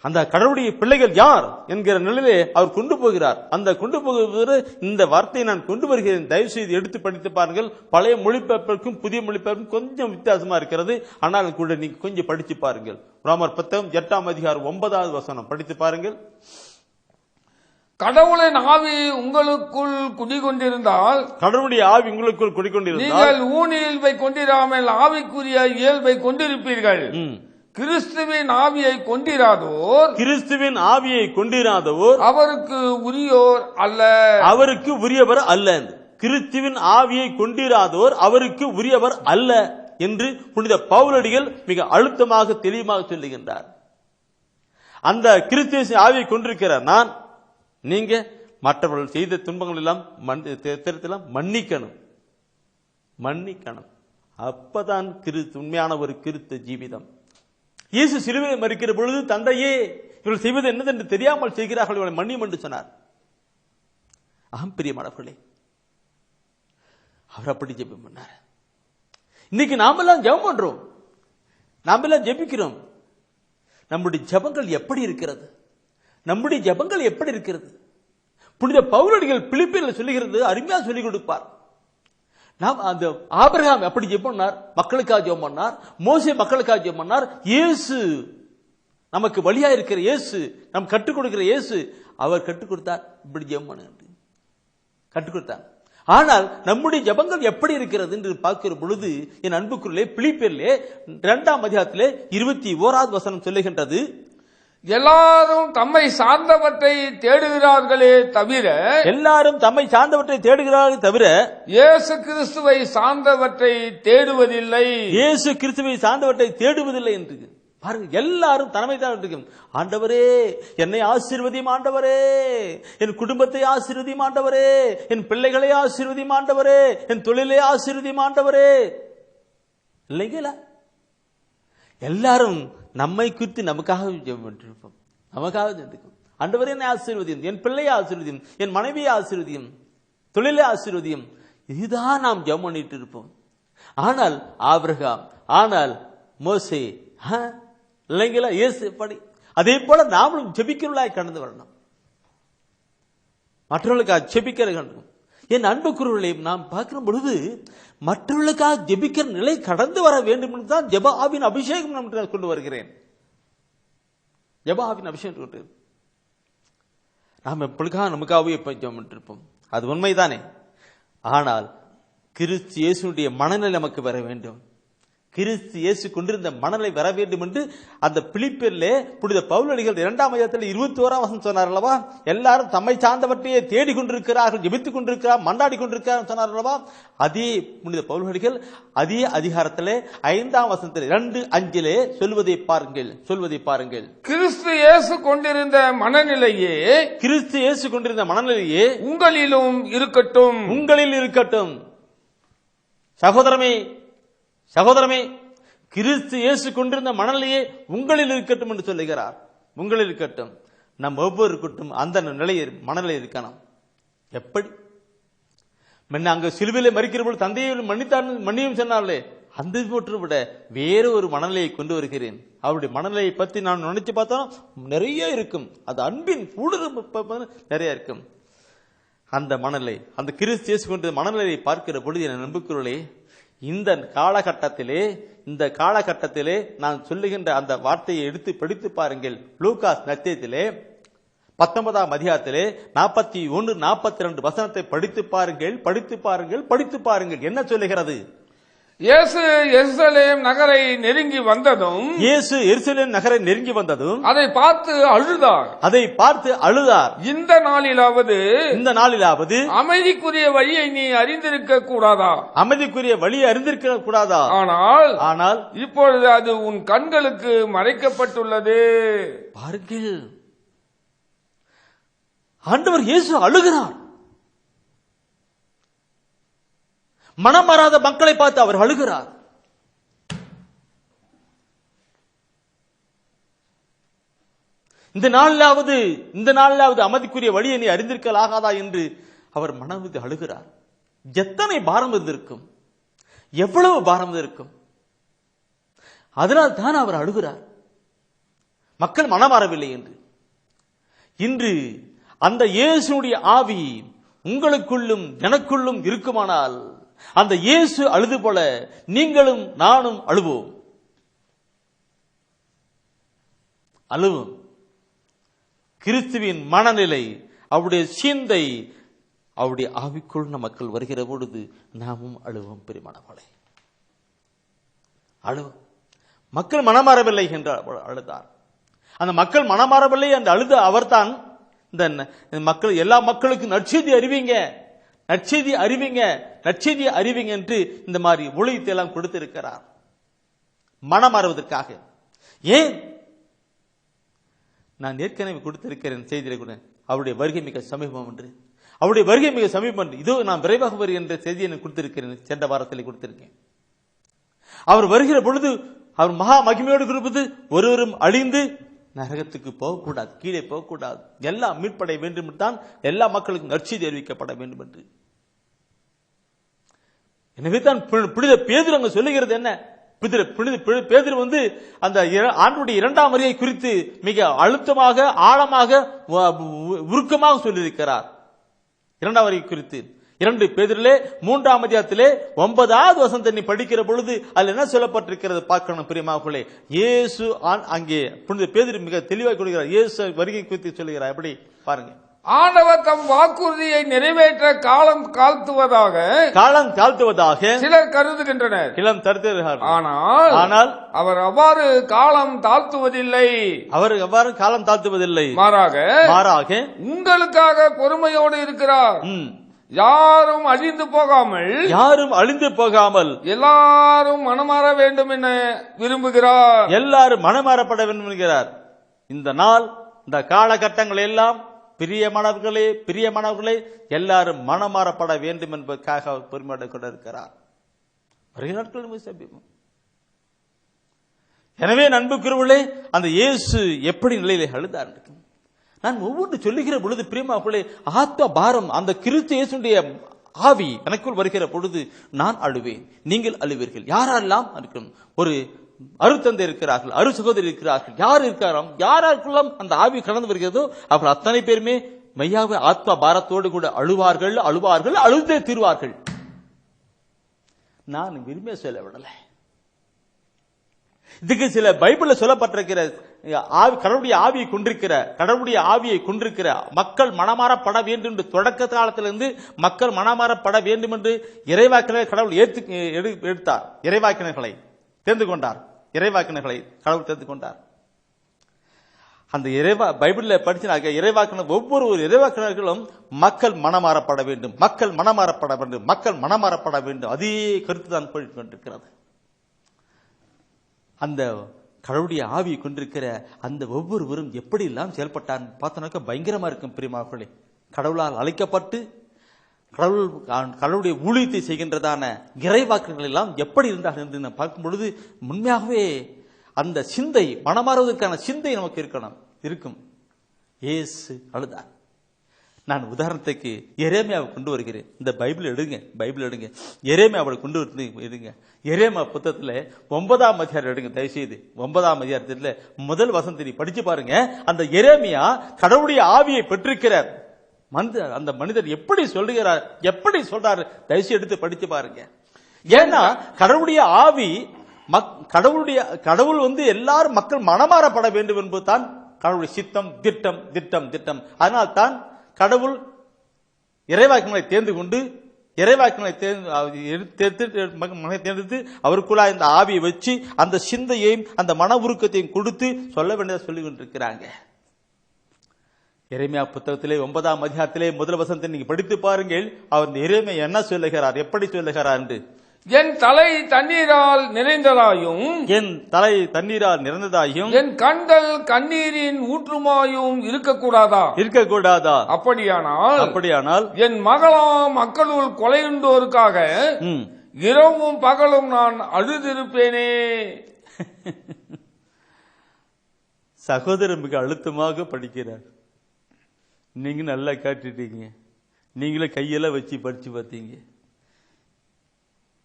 அந்த கடவுளுடைய பிள்ளைகள் யார் என்கிற நிலையிலே அவர் கொண்டு போகிறார். அந்த கொண்டு போகிற இந்த வார்த்தையை நான் கொண்டு வருகிறேன். தயவு செய்து எடுத்து படித்து பாருங்கள். பழைய மொழிபெயர்ப்புக்கும் புதிய மொழிபெயர்ப்புக்கும் கொஞ்சம் வித்தியாசமா இருக்கிறது. ஆனாலும் கூட நீங்க கொஞ்சம் படித்து பாருங்கள். ரோமர் புத்தகம் 8ஆம் அதிகாரம் 9வது வசனம் படித்து பாருங்கள். கடவுளின் ஆவி உங்களுக்குள் குடிகொண்டிருந்தால், கடவுளுடைய ஆவி உங்களுக்குள் குடிகொண்டிருந்தால் நீங்கள் ஊன் இயல்பை கொண்டிராமல் ஆவிக்குரிய இயல்பை கொண்டிருப்பீர்கள். கிறிஸ்துவின் ஆவியை கொண்டிராதோர் அவருக்கு உரியவர் அல்ல. கிறிஸ்துவின் ஆவியை கொண்டிராதோர் அவருக்கு உரியவர் அல்ல என்று புனித பவுலடிகள் மிக அழுத்தமாக தெளிவாக சொல்லுகின்றார். அந்த கிறிஸ்துவின் ஆவியை கொண்டிருக்கிற நான், நீங்க மற்றவர்கள் செய்த துன்பங்கள் எல்லாம் மன்னிக்கணும். அப்பதான் உண்மையான ஒரு கிறிஸ்து ஜீவிதம். இயேசு சிலுவையை மறிக்கிற பொழுது, தந்தையே, இவர்கள் செய்வது என்னதென்று தெரியாமல் செய்கிறார்கள், இவர்களை மன்னியும் என்று சொன்னார். பிரியமானவர்களே, அவர் அப்படி ஜெபம் பண்ணார். இன்னைக்கு நாமெல்லாம் ஜெபம் பண்றோம், நாமெல்லாம் ஜெபிக்கிறோம். நம்முடைய ஜெபங்கள் எப்படி இருக்கிறது? புனித பவுலடிகள் பிலிப்பியரில் சொல்லுகிறது, அருமையா சொல்லிக் கொடுப்பார். நாம் அந்த ஆபிரகாம் அப்படி ஜெபம் பண்ணார், மக்களுக்காக ஜெபம் பண்ணார். மோசே மக்களுக்காக ஜெபம் பண்ணார். இயேசு நமக்கு வழியா இருக்கிற இயேசு, நம் கற்றுக் கொடுக்கிற இயேசு, அவர் கற்றுக் கொடுத்தார், இப்படி ஜெபம் பண்ண கற்றுக் கொடுத்தார். ஆனால் நம்முடைய ஜெபங்கள் எப்படி இருக்கிறது என்று பார்க்கிற பொழுது, என் அன்புக்குள்ளே பிலிப்பியரிலே 2ஆம் அதிகாரத்திலே 21வது வசனம் சொல்லுகின்றது, எல்லாரும் தம்மை சார்ந்தவற்றை தேடுகிறார்களே தவிர இயேசு கிறிஸ்துவை சார்ந்தவற்றை தேடுவதில்லை. என்று பாருங்க, எல்லாரும் தன்மை தான். ஆண்டவரே, என்னை ஆசீர்வதியும் ஆண்டவரே, என் குடும்பத்தை ஆசீர்வதியும் ஆண்டவரே, என் பிள்ளைகளை ஆசீர்வதியும் ஆண்டவரே, என் தொழிலை ஆசீர்வதியும் ஆண்டவரே. இல்லைங்களா? எல்லாரும் நம்மை குறித்து நமக்காக ஜெபிப்போம். ஆண்டவரே, என்னை ஆசீர்வதியும், என் பிள்ளையை ஆசீர்வதியும், என் மனைவியை ஆசீர்வதியும், தொழிலை ஆசீர்வதியும். இதுதான் நாம் ஜெபம் பண்ணிட்டு இருப்போம். ஆனால் ஆபிரகாம், ஆனால் மோசே, இல்லைங்களா, இயேசு படி அதே போல நாமளும் ஜெபிக்கிறவர்களாய் கடந்து வரணும். மற்றவர்களுக்காக ஜெபிக்கிற வேண்டும். என் அன்புக்குரியவர்களே, நாம் பார்க்கிற பொழுது மற்றவர்களுக்காக ஜெபிக்கிற நிலை கடந்து வர வேண்டும் என்று தான் ஜெப ஆவியின் அபிஷேகம் நம்ம கொண்டு வருகிறேன். ஜெப ஆவியின் அபிஷேகம் கொண்டு நாம் எப்பொழுதுக்காக நமக்காகவே ஜெபம் பண்ணிருப்போம், அது உண்மைதானே. ஆனால் கிறிஸ்து இயேசுடைய மனநிலை நமக்கு வர வேண்டும். கிறிஸ்து இயேசு கொண்டிருந்த மனநிலை வர வேண்டும் என்று அந்த பிலிப்பியரிலே புனித பவுலடிகள் 2ஆம் அதிகாரத்தில் 21ஆம் வசனம் சொன்னார் அல்லவா? எல்லாரும் தம்மை சார்ந்தவற்றையே தேடிக் கொண்டிருக்கிறார்கள், ஜெபித்துக் கொண்டிருக்கிறார், மன்றாடி கொண்டிருக்கிறார் சொன்னார் அல்லவா? அதே புனித பவுலடிகள் அதே அதிகாரத்திலே 5ஆம் வசனத்தில் 2:5 சொல்வதை பாருங்கள். கிறிஸ்து இயேசு கொண்டிருந்த மனநிலையே, கிறிஸ்து இயேசு கொண்டிருந்த மனநிலையே உங்களிலும் இருக்கட்டும். உங்களில் இருக்கட்டும். சகோதரமே, கிறிஸ்து இயேசு கொண்டிருந்த மனநிலையே உங்களில் இருக்கட்டும் என்று சொல்லுகிறார். உங்களில் இருக்கட்டும். நம் ஒவ்வொருக்கட்டும் அந்த மனநிலை இருக்கணும். எப்படி? அங்க சிலுவையிலே மரிக்கிற பொழுது தந்தையை மன்னியும் சொன்னார்களே, அந்த போற்று விட வேறு ஒரு மனநிலையை கொண்டு வருகிறேன். அவருடைய மனநிலையை பற்றி நான் நினைச்சு பார்த்தோம், நிறைய இருக்கும். அது அன்பின் கூடுதல் நிறைய இருக்கும். அந்த மனநிலை, அந்த கிறிஸ்து இயேசு கொண்டிருந்த மனநிலையை பார்க்கிற பொழுது என் நம்புகிறவர்களே, இந்த காலகட்டத்திலே நான் சொல்லுகின்ற அந்த வார்த்தையை எடுத்து படித்து பாருங்கள். லூகாஸ் நற்செய்தியிலே 19ஆம் அதிகாரத்திலே 41-42 வசனத்தை படித்து பாருங்கள். என்ன சொல்லுகிறது? இயேசு எருசலேம் நகரை நெருங்கி வந்ததும் அதை பார்த்து அழுதார். இந்த நாளிலாவது அமைதிக்குரிய வழியை நீ அறிந்திருக்க கூடாதா? ஆனால் இப்பொழுது அது உன் கண்களுக்கு மறைக்கப்பட்டுள்ளது. பாருங்கள், ஆண்டவர் இயேசு அழுகிறார். மனம் மாறாத மக்களை பார்த்து அவர் அழுகிறார். இந்த நாளிலாவது அமைதிக்குரிய வழியை நீ அறிந்திருக்கலாகாதா என்று அவர் மனது அழுகிறார். எத்தனை பாரம் இருந்திருக்கும், எவ்வளவு பாரம் இருக்கும். அதனால் தான் அவர் அழுகிறார், மக்கள் மனம் மாறவில்லை என்று. இன்று அந்த இயேசுடைய ஆவி உங்களுக்குள்ளும் எனக்குள்ளும் இருக்குமானால், அந்த இயேசு அழுது போல நீங்களும் நானும் அழுவோம். கிறிஸ்துவின் மனநிலை, அவருடைய சிந்தை, அவருடைய ஆவிக்குள் மக்கள் வருகிற பொழுது நாமும் அழுவோம். பெருமானவளே, அழுவோம். மக்கள் மனமாறவில்லை என்று அழுதார். அந்த மக்கள் மனமாறவில்லை என்று அழுத அவர்தான் இந்த மக்கள், எல்லா மக்களுக்கும் நற்செய்தி அறிவிங்க என்று இந்த மாதிரி ஒளியத்தை எல்லாம் கொடுத்திருக்கிறார், மனமாறுவதற்காக. ஏன்? நான் ஏற்கனவே கொடுத்திருக்கிறேன் செய்தியை கூட, அவருடைய வருகை மிக சமீபம் என்று. இதோ நான் விரைவாக வருகின்ற செய்தியை கொடுத்திருக்கிறேன், சென்ற வாரத்தில் கொடுத்திருக்கேன். அவர் வருகிற பொழுது அவர் மகா மகிமையோடு இருப்பது, ஒருவரும் அழிந்து நரகத்துக்கு போகக்கூடாது, கீழே போகக்கூடாது, எல்லாம் மீட்படைய வேண்டும் தான், எல்லா மக்களுக்கும் நற்செய்தி அறிவிக்கப்பட வேண்டும் என்று. எனவே தான் புனித பேதுரு அங்கு சொல்லுகிறது என்ன? பேதுரு அந்த ஆண்டுடைய 2ஆம் வருகை குறித்து மிக அழுத்தமாக, ஆழமாக, உருக்கமாக சொல்லியிருக்கிறார். 2ஆம் வருகை குறித்து 2 பேதுருவிலே 3ஆம் அதிகாரத்திலே 9வது வசனத்தை படிக்கிற பொழுது அதில் என்ன சொல்லப்பட்டிருக்கிறது பார்க்கணும் பிரியமானவர்களே. இயேசு அங்கே புனித பேதுரு மிக தெளிவாக கொடுக்கிறார். இயேசு வருகை குறித்து சொல்லுகிறார். எப்படி பாருங்க. ஆண்டவர் தம் வாக்குறுதியை நிறைவேற்ற காலம் தாழ்த்துவதாக சிலர் கருதுகின்றனர். ஆனால் அவர் அவ்வாறு காலம் தாழ்த்துவதில்லை. மாறாக உங்களுக்காக பொறுமையோடு இருக்கிறார். யாரும் அழிந்து போகாமல் எல்லாரும் மனமாற வேண்டும் என விரும்புகிறார். எல்லாரும் மனமாறப்பட வேண்டும் என்கிறார். இந்த நாள், இந்த காலகட்டங்கள் எல்லாம் பிரியமானவர்களே எல்லாரும் மனமாறப்பட வேண்டும் என்பதற்காக அவர் பெருமையோடு கொண்டிருக்கிறார். வருகிற நாட்கள் சம்பீபம். எனவே அன்புக்குரியவர்களே, அந்த இயேசு எப்படி நிலையிலே அழுதார்? நான் ஒவ்வொன்று சொல்லுகிற பொழுது பிரியமானவர்களே, ஆத்ம பாரம், அந்த கிறிஸ்து இயேசுடைய ஆவி எனக்குள் வருகிற பொழுது நான் அழுவேன், நீங்கள் அழுவீர்கள். யாரெல்லாம் இருக்கணும்? ஒரு அருத்தந்தை இருக்கிறார்கள், அரு சகோதரி இருக்கிறார்கள். யார் இருக்கிறாராம், யாருக்கெல்லாம் அந்த ஆவி கடந்து வருகிறதோ அவர்கள் அத்தனை பேருமே மெய்யாவே ஆத்மா பாரத்தோடு கூட அழுவார்கள், அழுவார்கள், அழுதே தீர்வார்கள். நான் விரும்பிய சொல்ல விடல. இதுக்கு சில பைபிள்ல சொல்லப்பட்டிருக்கிற கடவுளுடைய ஆவியை கொண்டிருக்கிற, கடவுளுடைய ஆவியை கொண்டிருக்கிற மக்கள் மனமாறப்பட வேண்டும் என்று தொடக்க காலத்திலிருந்து மக்கள் மனமாறப்பட வேண்டும் என்று இறைவாக்கினரை கடவுள் எடுத்தார். இறைவாக்கினர்களை தேர்ந்து கொண்டார். இறைவாக்கினர்களை கடவுள் தேர்ந்து கொண்டார். அந்த பைபிள்ல படிச்சினாக்க இறைவாக்கினர் ஒவ்வொரு இறைவாக்கினர்களும் மக்கள் மனமாறப்பட வேண்டும், மக்கள் மனமாறப்பட வேண்டும், மக்கள் மனமாறப்பட வேண்டும். அதே கருத்து தான் போயிட்டு கொண்டிருக்கிறது. அந்த கடவுளுடைய ஆவியை கொண்டிருக்கிற அந்த ஒவ்வொருவரும் எப்படி எல்லாம் செயல்பட்டார் பார்த்தோம்னாக்க பயங்கரமா இருக்கும் பிரியமானவர்களே. கடவுளால் அழைக்கப்பட்டு கடவுளுடைய ஊழியத்தை செய்கின்றதான இறைவாக்குகள் எல்லாம் எப்படி இருந்தார்கள் என்று நான் பார்க்கும் பொழுது உண்மையாகவே அந்த சிந்தை, மனமாறுவதற்கான சிந்தை நமக்கு இருக்கும். இயேசு அழுதார். நான் உதாரணத்துக்கு எரேமியாவை கொண்டு வருகிறேன். இந்த பைபிள் எடுங்க, எரேமியாவை கொண்டு எடுங்க. எரேமியா புத்தகத்துல 9ஆம் அதிகாரம் எடுங்க தயவுசெய்து. 9ஆம் அதிகாரத்துல முதல் வசனத்தை படிச்சு பாருங்க. அந்த எரேமியா கடவுளுடைய ஆவியை பெற்றிருக்கிறார். அந்த மனிதர் எப்படி சொல்லுகிறார், எப்படி சொல்றாரு, தயவுசெய்து எடுத்து படிச்சு பாருங்க. ஏன்னா கடவுளுடைய ஆவி, கடவுள் எல்லாரும் மக்கள் மனமாறப்பட வேண்டும் என்பதுதான் கடவுளுடைய சித்தம், திட்டம் திட்டம் திட்டம். அதனால் தான் கடவுள் இறைவாக்கினரை தேர்ந்து கொண்டு தேர்ந்தெடுத்து அவருக்குள்ளா இந்த ஆவியை வச்சு அந்த சிந்தையையும் அந்த மன உருக்கத்தையும் கொடுத்து சொல்ல வேண்டியதை சொல்லி கொண்டிருக்கிறாங்க. எரேமியா புத்தகத்திலே 9ஆம் அதிகாரத்திலே முதல் வசனத்தை நீங்க படித்து பாருங்கள். அவர் எரேமியா என்ன சொல்லுகிறார், எப்படி சொல்லுகிறார் என்று. என் தலை தண்ணீரால் நிறைந்ததாயும், என் தலை தண்ணீரால் நிறைந்ததாயும், என் கண்கள் கண்ணீரின் ஊற்றுமாயும் இருக்கக்கூடாதா? அப்படியானால் என் மகளாம் மக்களுள் கொலையுண்டோருக்காக இரவும் பகலும் நான் அழுதிருப்பேனே. சகோதரர் மிக அழுத்தமாக படிக்கிறார். நீங்க நல்லா காட்டிட்டீங்க. நீங்களே கையெல்லாம் வச்சு படிச்சு பார்த்தீங்க.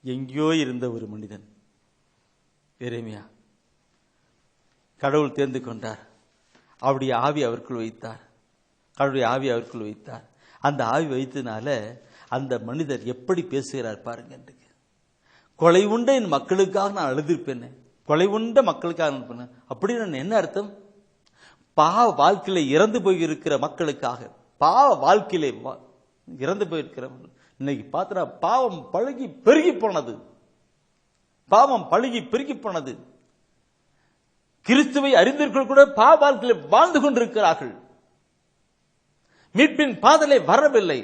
எங்கேயோ இருந்த ஒரு மனிதன் எரேமியா கடவுள் தேர்ந்து கொண்டார். அவருடைய ஆவி அவருக்குள் வைத்தார். கடவுளுடைய ஆவி அவருக்குள் வைத்தார். அந்த ஆவி வைத்தனால அந்த மனிதர் எப்படி பேசுகிறார் பாருங்க. கொலை உண்ட என் மக்களுக்காக நான் அழுதிருப்பேன், கொலை உண்ட மக்களுக்காக அனுப்பினேன். அப்படின்னு என்ன அர்த்தம்? பாவ வாழ்க்கையில இறந்து போயிருக்கிற மக்களுக்காக, பாவ வாழ்க்கையிலே இறந்து போயிருக்கிற இன்னைக்கு பார்த்தா பாவம் பழகி பெருகி போனது, பாவம் பழகி பெருகி போனது. கிறிஸ்துவை அறிந்திருக்கிற கூட பாவ வாழ்க்கையில் வாழ்ந்து கொண்டிருக்கிறார்கள். மீட்பின் பாதலை வரவில்லை.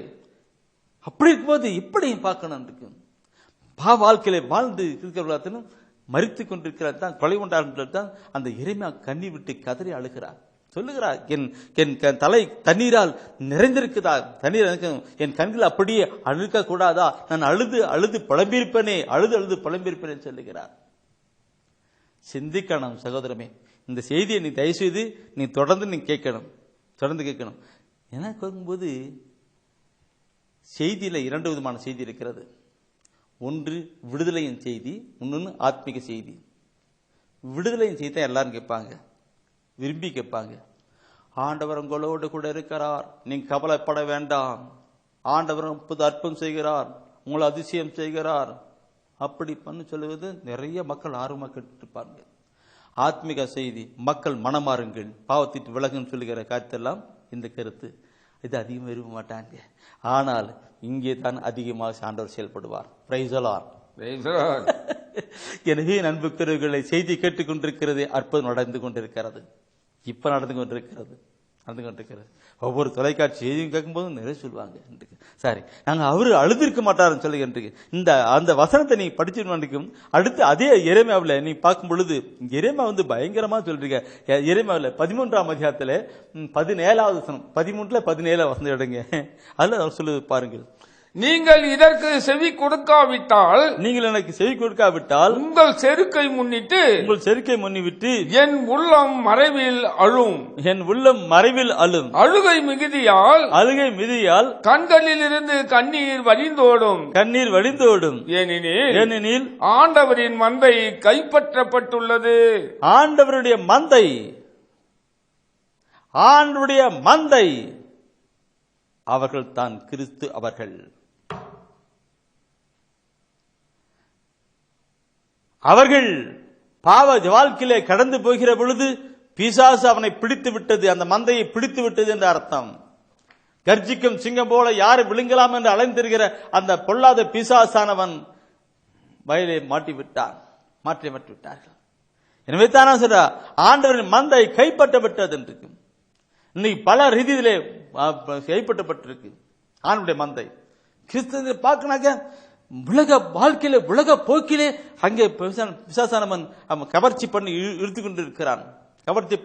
அப்படி இருக்கும்போது எப்படி பார்க்கணும் இருக்கு? பாவ வாழ்க்கையில வாழ்ந்து இருக்கிறவர்களும் மரித்து கொண்டிருக்கிறார் தான், கொலை கொண்டார்கள் தான். அந்த எரேமியா கண்ணீர் விட்டு கதறி அழுகிறார். சொல்லுகிறார், என் தலை தண்ணீரால் நிறைந்திருக்குதா, தண்ணீர் என் கண்கள் அப்படியே அழுக்க கூடாதா, நான் அழுது அழுது புலம்பியிருப்பேனே, அழுது புலம்பியிருப்பேனே சொல்லுகிறார். சிந்திக்கணும் சகோதரமே. இந்த செய்தியை நீ தயவுசெய்து நீ தொடர்ந்து கேட்கணும். எனக்கு வரும்போது செய்தியில 2 விதமான செய்தி இருக்கிறது. ஒன்று விடுதலையின் செய்தி, இன்னொன்று ஆத்மீக செய்தி. விடுதலையின் செய்தி தான் எல்லாரும் கேட்பாங்க, விரும்பி கேட்பாங்க. ஆண்டவர் உங்களோடு கூட இருக்கிறார், நீங்க கவலைப்பட வேண்டாம், ஆண்டவர் அற்புதம் செய்கிறார், உங்களை அதிசயம் செய்கிறார், அப்படி பண்ணு சொல்லுவது நிறைய மக்கள் ஆர்வமாக கேட்டுப்பாங்க. ஆத்மீக செய்தி, மக்கள் மனமாறுங்கள், பாவத்திட்டு விலகுன்னு சொல்லுகிற கருத்தெல்லாம் இந்த கருத்து. இது அதிகம் விரும்ப மாட்டாங்க. ஆனால் இங்கே தான் அதிகமாக ஆண்டவர் செயல்படுவார். Praise the Lord. எனவே நண்புக்குரியவர்களை செய்தி கேட்டுக்கொண்டிருக்கிறது, அற்புதம் நடந்து கொண்டிருக்கிறது. இப்ப நடந்து கொண்டிருக்கிறது. ஒவ்வொரு தொலைக்காட்சி செய்தியும் கேட்கும்போது நிறைய சொல்லுவாங்க. சரி, நாங்க அவரு அழுதிருக்க மாட்டாருன்னு சொல்லுகின்ற அந்த வசனத்தை நீ படிச்சிருக்கும். அடுத்து அதே எரேமியாவில் நீ பார்க்கும் பொழுது எரேமியா பயங்கரமா சொல்றீங்க. எரேமியாவில் 13ஆம் அதிகாரத்தில் 17வது வசனம், 13ல 17 வசனம் எடுங்க. அதுல அவர் சொல்லுது பாருங்கள். நீங்கள் இதற்கு செவி கொடுக்காவிட்டால், நீங்கள் எனக்கு செவி கொடுக்காவிட்டால், உங்கள் செருக்கை முன்னிட்டு, உங்கள் செருக்கை முன்னிவிட்டு, என் உள்ளம் மறைவில் அழும். என் உள்ளம் மறைவில் அழும். அழுகை மிகுதியால், அழுகை மிதியால் கண்களில் இருந்து கண்ணீர் வடிந்தோடும். கண்ணீர் வடிந்தோடும். ஏனெனில் ஆண்டவரின் மந்தை கைப்பற்றப்பட்டுள்ளது. ஆண்டவருடைய மந்தை, ஆண்டவருடைய மந்தை அவர்கள் தான் கிறிஸ்து. அவர்கள் பாவ வாழ்க்கையிலே கடந்து போகிற பொழுது பிசாசு அவனை பிடித்து விட்டது, அந்த மந்தையை பிடித்து விட்டது என்று அர்த்தம். கர்ஜிக்கும் சிங்கம் போல யாரை விழுங்கலாம் என்று அலைந்திருக்கிற அந்த பொல்லாத பிசாசானவன் வயலை மாற்றி விட்டார்கள். எனவே தானே சொல்ற ஆண்டவரின் மந்தை கைப்பற்றப்பட்டது என்று. இன்னைக்கு பல ரீதியிலே கைப்பற்றப்பட்டிருக்கு ஆண்டவருடைய மந்தை. கிறிஸ்தவ பார்க்கனாக்க உலக வாழ்க்கையில உலக போக்கிலே அங்கே பிசாசானவன் கவர்ச்சி பண்ணி இழுத்து கொண்டிருக்கிறான். கவர்ச்சி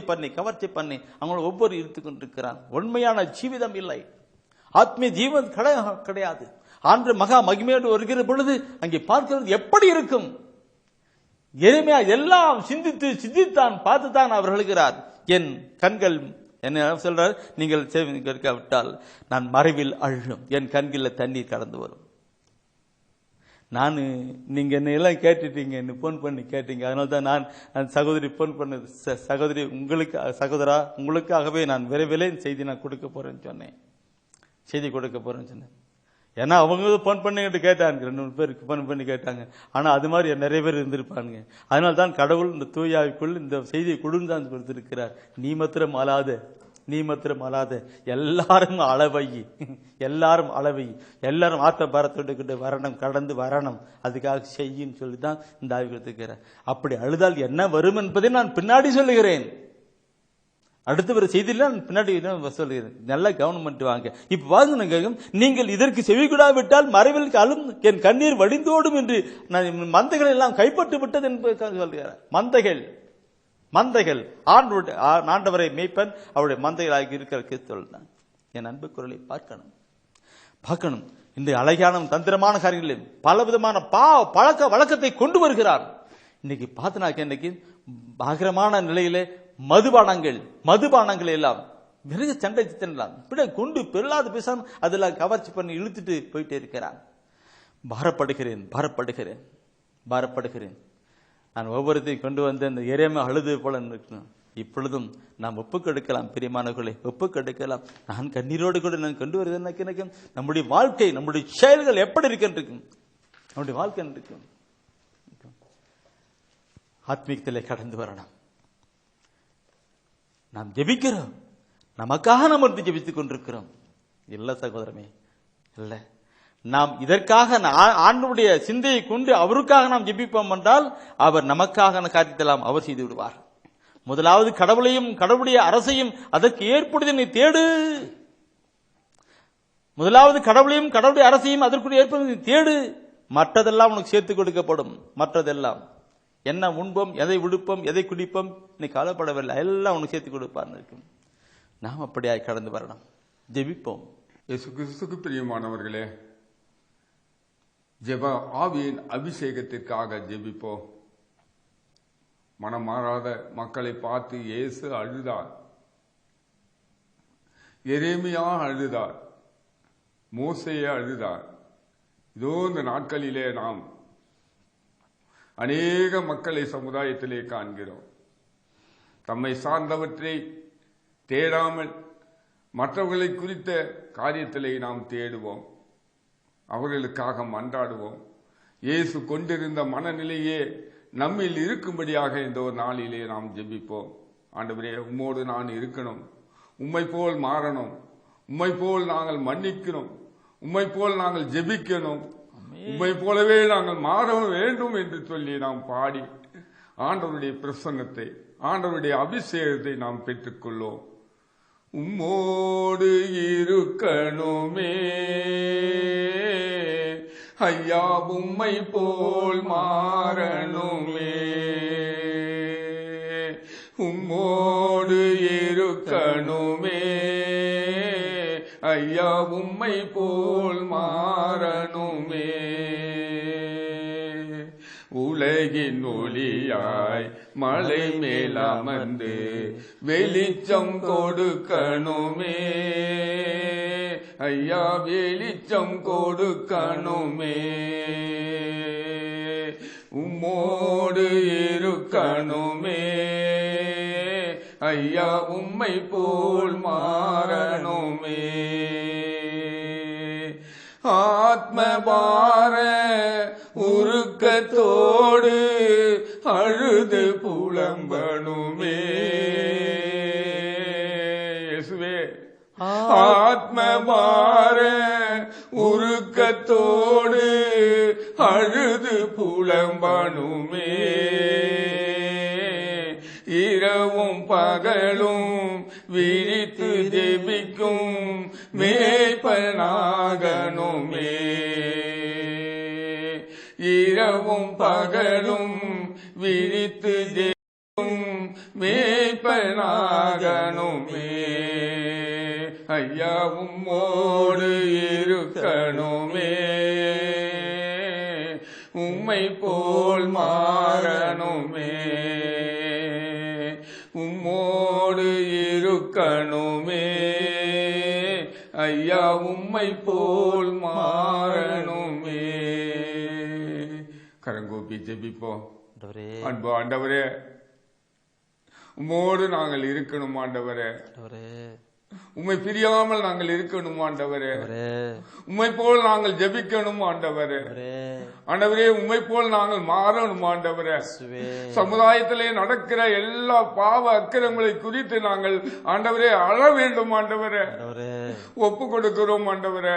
பண்ணி அவங்கள ஒவ்வொரு இழுத்து கொண்டிருக்கிறான். உண்மையான ஜீவிதம் இல்லை, ஆத்மீய ஜீவன் கிடையாது. ஆண்டு மகா மகிமையோடு வருகிற பொழுது அங்கே பார்க்கிறது எப்படி இருக்கும்? எளிமையா எல்லாம் சிந்தித்தான் பார்த்துத்தான் அவர் எழுகிறார். என் கண்கள் என்ன சொல்றார், நீங்கள் கேட்காவிட்டால் நான் மறைவில் அழும், என் கண்களில் தண்ணீர் கடந்து வரும். நீங்க என்ன எல்லாம் கேட்டுட்டீங்க, போன் பண்ணி கேட்டீங்க, அதனால தான் நான் சகோதரி போன் பண்ணது. சகோதரி சகோதரா உங்களுக்காகவே நான் விரைவிலே செய்தி நான் கொடுக்க போறேன்னு சொன்னேன், செய்தி கொடுக்க போறேன்னு சொன்னேன். ஏன்னா அவங்க போன் பண்ணிட்டு கேட்டாங்க, 2-3 பேருக்கு போன் பண்ணி கேட்டாங்க. ஆனா அது மாதிரி நிறைய பேர் இருந்திருப்பாங்க. அதனால தான் கடவுள் இந்த தூயாவிக்குள் இந்த செய்தியை கொடுந்தான் கொடுத்திருக்கிறார். நீ மாத்திரம் அழாத, எல்லாரும் அளவை, எல்லாரும் ஆத்த பாரத்தோடு வரணும், கடந்து வரணும், அதுக்காக செய்யும் சொல்லிதான் இந்த ஆய்வு கொடுத்திருக்கிறார். அப்படி அழுதால் என்ன வரும் என்பதை நான் பின்னாடி சொல்லுகிறேன். அடுத்த ஒரு செய்தியில பின்னாடி சொல்லுகிறேன். நல்லா கவர்மெண்ட் வாங்க. இப்ப வாங்க, நீங்கள் இதற்கு செவிகூடாவிட்டால் மறைவில் அழும், என் கண்ணீர் வடிந்தோடும் என்று மந்தைகள் எல்லாம் கைப்பட்டு விட்டது என்பதற்காக சொல்கிறார். மந்தைகள் ஆண்டவரை மேய்ப்பன் அவருடைய மந்தைகளாக இருக்கிற கிறிஸ்துவ தான். என் அன்பு குரலை பார்க்கணும். இந்த அழகான தந்திரமான காரியங்களில் பலவிதமான பழக்க வழக்கத்தை கொண்டு வருகிறார். இன்னைக்கு பார்த்தனாக்க இன்னைக்கு பாகரமான நிலையிலே மதுபானங்கள் எல்லாம் மிருக சண்டை சித்தனலாம் இப்படி கொண்டு பெருளாத பேசாம அதெல்லாம் கவர்ச்சி பண்ணி இழுத்துட்டு போயிட்டே இருக்கிறான். பாரப்படுகிறேன். நான் ஒவ்வொருத்தையும் கொண்டு வந்து அந்த எரேமியா அழுது போல இருக்கணும். இப்பொழுதும் நாம் ஒப்புக்கெடுக்கலாம், பிரியமானவர்களை ஒப்புக்கெடுக்கலாம். நான் கண்ணீரோடு கூட நான் கொண்டு வருவது நம்முடைய வாழ்க்கை, நம்முடைய செயல்கள் எப்படி இருக்கின்றிருக்கும், நம்முடைய வாழ்க்கை இருக்கும். ஆத்மீகத்திலே கடந்து வரணும். நாம் ஜெபிக்கிறோம், நமக்காக நாம் வந்து ஜெபித்துக் கொண்டிருக்கிறோம். இல்ல சகோதரமே, இல்ல. நாம் இதற்காக ஆண்டவருடைய சிந்தையை கொண்டு அவருக்காக நாம் ஜெபிப்போம் என்றால் அவர் நமக்காக காரியத்தெல்லாம் அவர் செய்து விடுவார். முதலாவது கடவுளையும் கடவுளுடைய அரசையும் அதற்கு ஏற்படுத்தி தேடு. முதலாவது கடவுளையும் கடவுளுடைய அரசையும் அதற்குரிய ஏற்படுத்தி தேடு. மற்றதெல்லாம் உனக்கு சேர்த்து கொடுக்கப்படும். மற்றதெல்லாம் என்ன உண்போம், எதை விடுப்போம், எதை குடிப்போம், நீ கவலைப்படவில்லை, எல்லாம் உனக்கு சேர்த்து கொடுப்பார்னு இருக்கும். நாம் அப்படியாய் கடந்து வரணும். ஜெபிப்போம். இயேசு கிறிஸ்துவுக்கு பிரியமானவர்களே, ஜெப ஆவியின் அபிஷேகத்திற்காக ஜெபிப்போம். மனம் மாறாத மக்களை பார்த்து இயேசு அழுதார், எரேமியா அழுதார், மோசேயே அழுதார். இதோ இந்த நாட்களிலே நாம் அநேக மக்களை சமுதாயத்திலே காண்கிறோம். தம்மை சார்ந்தவற்றை தேடாமல் மற்றவர்களை குறித்த காரியத்திலே நாம் தேடுவோம், அவர்களுக்காக மன்றாடுவோம். இயேசு கொண்டிருந்த மனநிலையே நம்மில் இருக்கும்படியாக இந்த ஒரு நாளிலே நாம் ஜெபிப்போம். ஆண்டவரே, உம்மோடு நான் இருக்கணும், உம்மை போல் மாறணும், உம்மை போல் நாங்கள் மன்னிக்கணும், உம்மை போல் நாங்கள் ஜெபிக்கணும், உம்மை போலவே நாங்கள் மாற வேண்டும் என்று சொல்லி நாம் பாடி ஆண்டவருடைய பிரசன்னத்தை, ஆண்டவருடைய அபிஷேகத்தை நாம் பெற்றுக்கொள்ளோம். உம்மோடு இருக்கணுமே ஐயா, உம்மை போல் மாறணுமே, உம்மோடு இருக்கணுமே ஐயா உம்மை போல் மாறணுமே. உலகின் ஒளியாய் மலை மேல் அமர்ந்து வெளிச்சம் கொடுக்கணுமே. ஐயா வெளிச்சம் கொடுக்கணுமே. உம்மோடு இருக்கணுமே. ஐயா உம்மை போல் மாறணுமே. ஆத்மபார உருக்கத்தோடு அழுது புலம்பணுமே. இயேசுவே, ஆத்மபார உருக்கத்தோடு அழுது புலம்பணுமே. இரவும் பகலும் விழித்து ஜெபிக்கும் மேய்ப்பனாகணுமே. இரவும் பகலும் விழித்து ஜெபிக்கும் மேய்ப்பனாகணுமே. ஐயா உம்மோடு இருக்கணுமே. உம்மை போல் மாறணுமே. உம்மோடு இருக்கணுமே. ஐயா உம்மை போல் மாறணுமே. கரங்கூப்பி ஜெபிப்போம். அன்பு ஆண்டவரே, உம்மோடு நாங்கள் இருக்கணும் ஆண்டவரே. உம்மை பிரியாமல் நாங்கள் இருக்கணும் ஆண்டவரே. உம்மை போல் நாங்கள் ஜெபிக்கணும் ஆண்டவரே. ஆண்டவரே, உம்மை போல் நாங்கள் மாறணும் ஆண்டவரே. சமுதாயத்திலே நடக்கிற எல்லா பாவ அக்கிரங்களை குறித்து நாங்கள் ஆண்டவரே அழ வேண்டும் ஆண்டவரே. ஒப்பு கொடுக்கிறோம் ஆண்டவரே.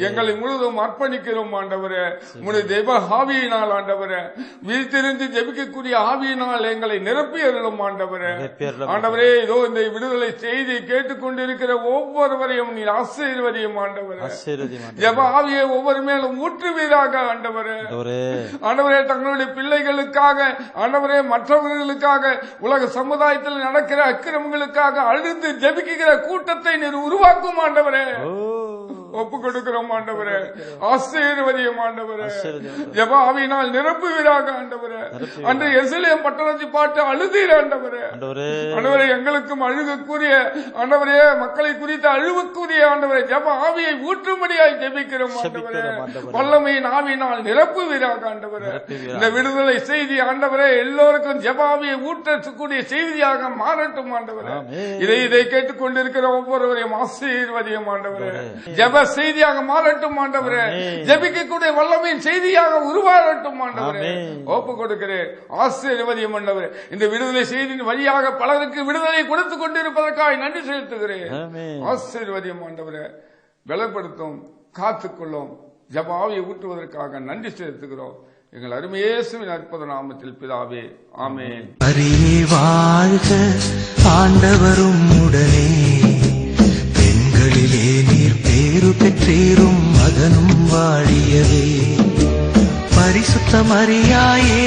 எங்களை முழுதும் அர்ப்பணிக்கிறோம் ஆண்டவரே. உம்முடைய தெய்வ ஆவியினால் ஆண்டவரே, விழித்திருந்து ஜெபிக்கக்கூடிய ஆவியினால் எங்களை நிரப்பி அருளும் ஆண்டவரே. ஆண்டவரே, இதோ இந்த விடுதலை செய்தி கேட்டுக்கொண்டிருக்கிற ஒவ்வொருவரையும் நீர் ஆசீர்வதியும் ஆண்டவரே. ஜெப ஆவியை ஒவ்வொரு மேலும் ஊற்றுவீராக ஆண்டவரே. ஆண்டவரே, தங்களுடைய பிள்ளைகளுக்காக ஆண்டவரே, மற்றவர்களுக்காக, உலக சமுதாயத்தில் நடக்கிற அக்கிரமங்களுக்காக அழுது ஜெபிக்கிற கூட்டத்தை நீர் உருவாக்கும் ஆண்டவரே. ஒப்பு கொடுக்கிறோம் ஆண்டவரே. ஆசீர்வதியும் ஆண்டவரே. ஜெப ஆவியினால் நிரப்புவீராக ஆண்டவரே. அன்று எருசலேம் பட்டணத்தை பார்த்து அழுதீர் ஆண்டவரே. ஆண்டவரே, எங்களுக்கும் அழுகக்கூடிய ஆண்டவரே, மக்களை குறித்து அழுவக்கூடிய ஆண்டவரே, ஜெப ஆவியை ஊற்றும்படியாய் ஜெபிக்கிறோம் ஆண்டவரே. வல்லமையின் ஆவியினால் நிரப்புவீராக ஆண்டவரே. இந்த விடுதலை செய்தி ஆண்டவரே எல்லோருக்கும் ஜெப ஆவியை ஊற்றக்கூடிய செய்தியாக மாறட்டும் ஆண்டவரே. இதை கேட்டுக்கொண்டிருக்கிற ஒவ்வொருவரையும் ஆசீர்வதியும் ஆண்டவரே. ஜெப செய்தியாக மாறட்டும் ஆண்டவரே. ஜெபிக்கக்கூடிய வல்லமையின் செய்தியாக உருவாகட்டும் ஆண்டவரே. ஒப்பு கொடுக்கிறேன். ஆசீர்வதியும் ஆண்டவரே. இந்த விடுதலை செய்தியின் வழியாக பலருக்கு விடுதலை கொடுத்துக் கொண்டிருப்பதற்காக நன்றி செலுத்துகிறேன். ஆசீர்வதியும் ஆண்டவரே. பலப்படுத்தும், காத்துக்கொள்ளும். ஜெப ஆவியை ஊற்றுவதற்காக நன்றி செலுத்துகிறோம். எங்கள் அருமை இயேசுவின் அற்புத நாமத்தில் பிதாவே, ஆமென். அரியே வாழ்க, ஆண்டவரும் உடனே. பெண்களிலே நீர் பேரு பெற்றீரும், மகனும் வாழியவே. பரிசுத்த மரியாயே,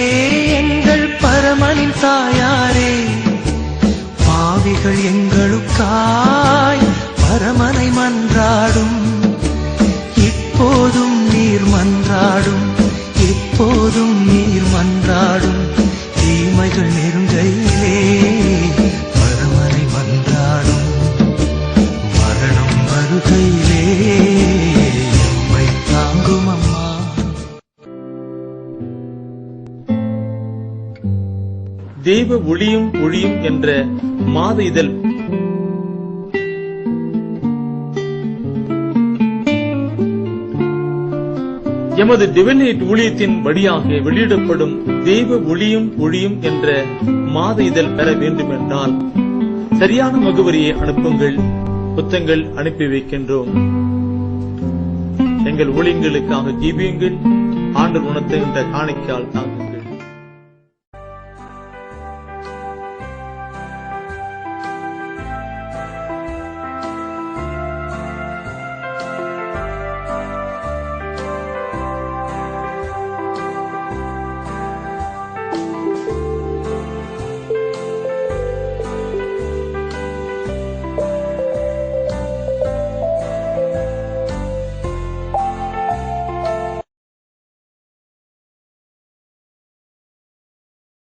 எங்கள் பரமனின் தாயாரே, பாவிகள் எங்களுக்காய் பரமனை மன்றாடும். இப்போதும் நீர் மன்றாடும், எப்போதும் நீர் மன்றாடும். தீமைகள் நெருங்கையிலே பரமனை மன்றாடும். மரணம் வருகையிலே எம்மை தாங்கும் அம்மா. தெய்வ ஒளியும் ஒளியும் என்ற மாத இதழ் எமது டிவைன் ஊழியத்தின் வழியாக வெளியிடப்படும் தெய்வ ஒளியும் ஒளியும் என்ற மாத இதழ் பெற வேண்டும் என்றால் சரியான முகவரியை அனுப்புங்கள். புத்தகங்கள் அனுப்பி வைக்கின்றோம். எங்கள் ஊழியங்களுக்காக ஜீவியுங்கள். ஆண்டவர் உணர்த்துகின்ற காணிக்கையால் தாங்கள்